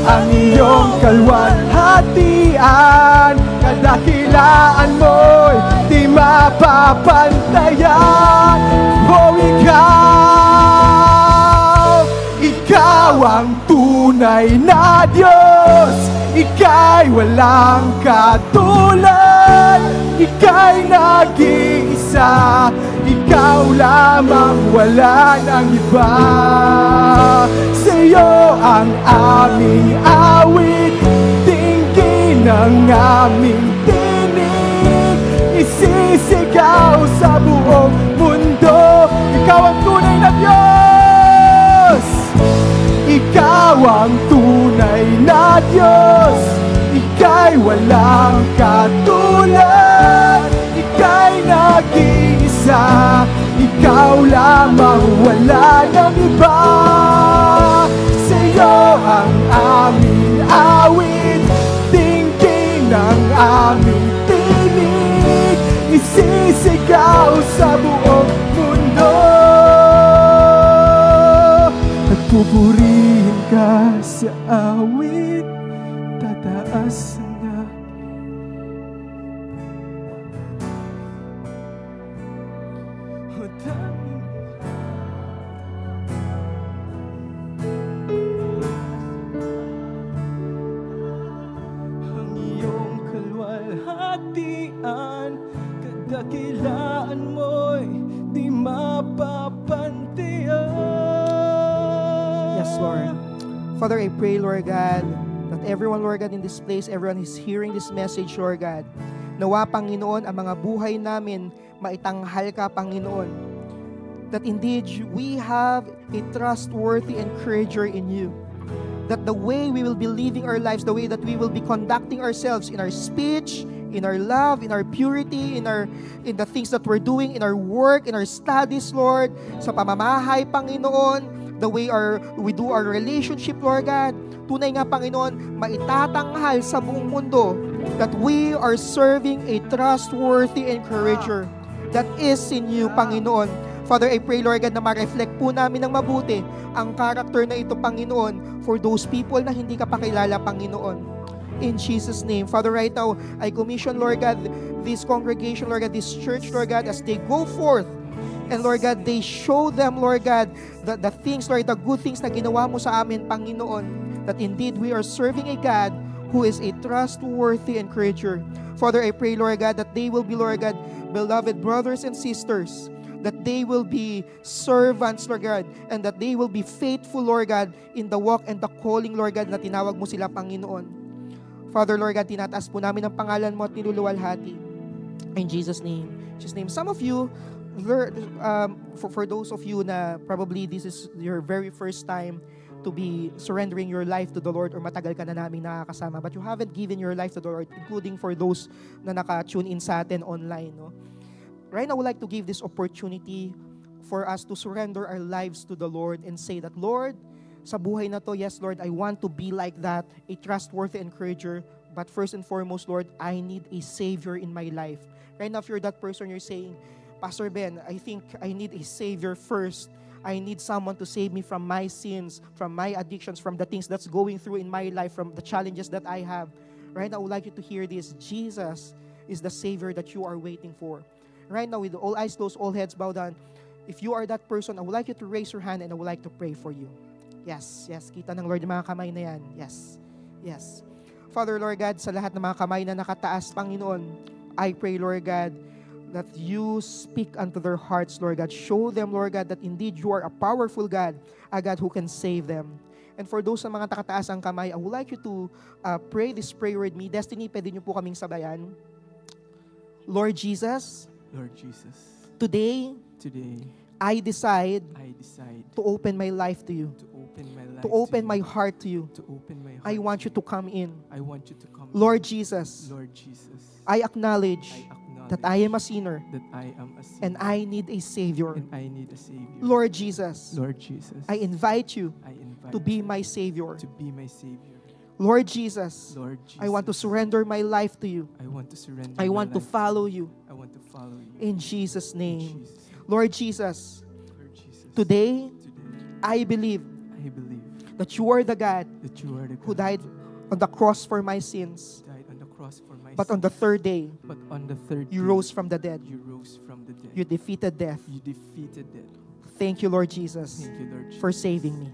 ang iyong kalwalhatian, kadakilaan mo'y di mapapantayan. O ikaw ang tunay na Diyos, ika'y walang katulad, ika'y nag-iisa, ikaw lamang, wala nang iba. Sa'yo ang aming awit, tingin ang aming tinig, isisigaw sa buong mundo. Ikaw ang tunay na Diyos, ikaw ang tunay na Diyos, ika'y walang katulad, ika'y nag-iisa, ikaw lamang, wala nang iba. Sa'yo ang aming awit, tingin ang aming tinig, isisigaw sa buong mundo. At pupurihin ka sa awit, tataas na. Ang iyong kalwalhatian, kadakilaan mo'y di mapapantayan. Yes, Lord. Father, I pray, Lord God, that everyone, Lord God, in this place, everyone is hearing this message, Lord God. Nawa, Panginoon, ang mga buhay namin, maitanghal ka, Panginoon. That indeed, we have a trustworthy encourager in you. That the way we will be living our lives, the way that we will be conducting ourselves in our speech, in our love, in our purity, in the things that we're doing, in our work, in our studies, Lord, sa pamamahay, Panginoon, the way we do our relationship, Lord God, tunay nga, Panginoon, maitatanghal sa buong mundo that we are serving a trustworthy encourager that is in you, Panginoon. Father, I pray, Lord God, na ma-reflect po namin ng mabuti ang character na ito, Panginoon, for those people na hindi ka pa kilala, Panginoon. In Jesus' name. Father, right now, I commission, Lord God, this congregation, Lord God, this church, Lord God, as they go forth. And Lord God, they show them, Lord God, the things, Lord, the good things na ginawa mo sa amin, Panginoon, that indeed we are serving a God who is a trustworthy encourager. Father, I pray, Lord God, that they will be, Lord God, beloved brothers and sisters, that they will be servants, Lord God, and that they will be faithful, Lord God, in the walk and the calling, Lord God, na tinawag mo sila, Panginoon. Father, Lord God, tinataas po namin ang pangalan mo at niluluwalhati. In Jesus' name. Some of you, for those of you na probably this is your very first time to be surrendering your life to the Lord or matagal ka na namin nakakasama but you haven't given your life to the Lord, including for those na naka-tune in sa atin online. No? Right now, I would like to give this opportunity for us to surrender our lives to the Lord and say that, Lord, sa buhay na to, yes, Lord, I want to be like that, a trustworthy encourager, but first and foremost, Lord, I need a Savior in my life. Right now, if you're that person, you're saying, Pastor Ben, I think I need a Savior first. I need someone to save me from my sins, from my addictions, from the things that's going through in my life, from the challenges that I have. Right now, I would like you to hear this. Jesus is the Savior that you are waiting for. Right now, with all eyes closed, all heads bowed down, if you are that person, I would like you to raise your hand and I would like to pray for you. Yes. Kita ng Lord yung mga kamay na yan. Yes. Father, Lord God, sa lahat ng mga kamay na nakataas, Panginoon, I pray, Lord God, that you speak unto their hearts, Lord God. Show them, Lord God, that indeed you are a powerful God, a God who can save them. And for those na mga nakataas ang kamay, I would like you to pray this prayer with me. Destiny, pwede niyo po kaming sabayan. Lord Jesus, today, I decide to open my life to you, to open my heart to you. I want you to come in. Lord Jesus, I acknowledge that I am a sinner and I need a Savior. Lord Jesus, I invite you to be my Savior. Lord Jesus, I want to surrender my life to you. I want to follow you. In Jesus' name. Lord Jesus, today I believe that you are the God who died on the cross for my sins. But on the third day, you rose from the dead. You defeated death. Thank you, Lord Jesus, for saving me.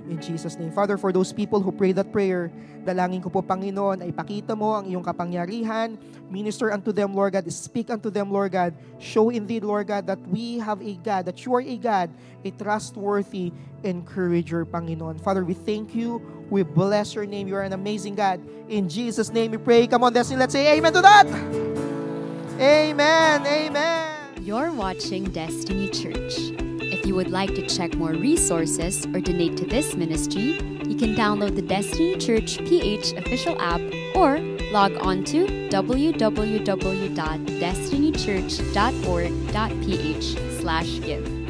In Jesus' name. Father, for those people who pray that prayer, dalangin ko po, Panginoon, ay ipakita mo ang iyong kapangyarihan. Minister unto them, Lord God. Speak unto them, Lord God. Show indeed, Lord God, that we have a God, that you are a God, a trustworthy encourager, Panginoon. Father, we thank you. We bless your name. You are an amazing God. In Jesus' name we pray. Come on, Destiny, let's say amen to that. Amen. You're watching Destiny Church. If you would like to check more resources or donate to this ministry, you can download the Destiny Church PH official app or log on to www.destinychurch.org.ph/give.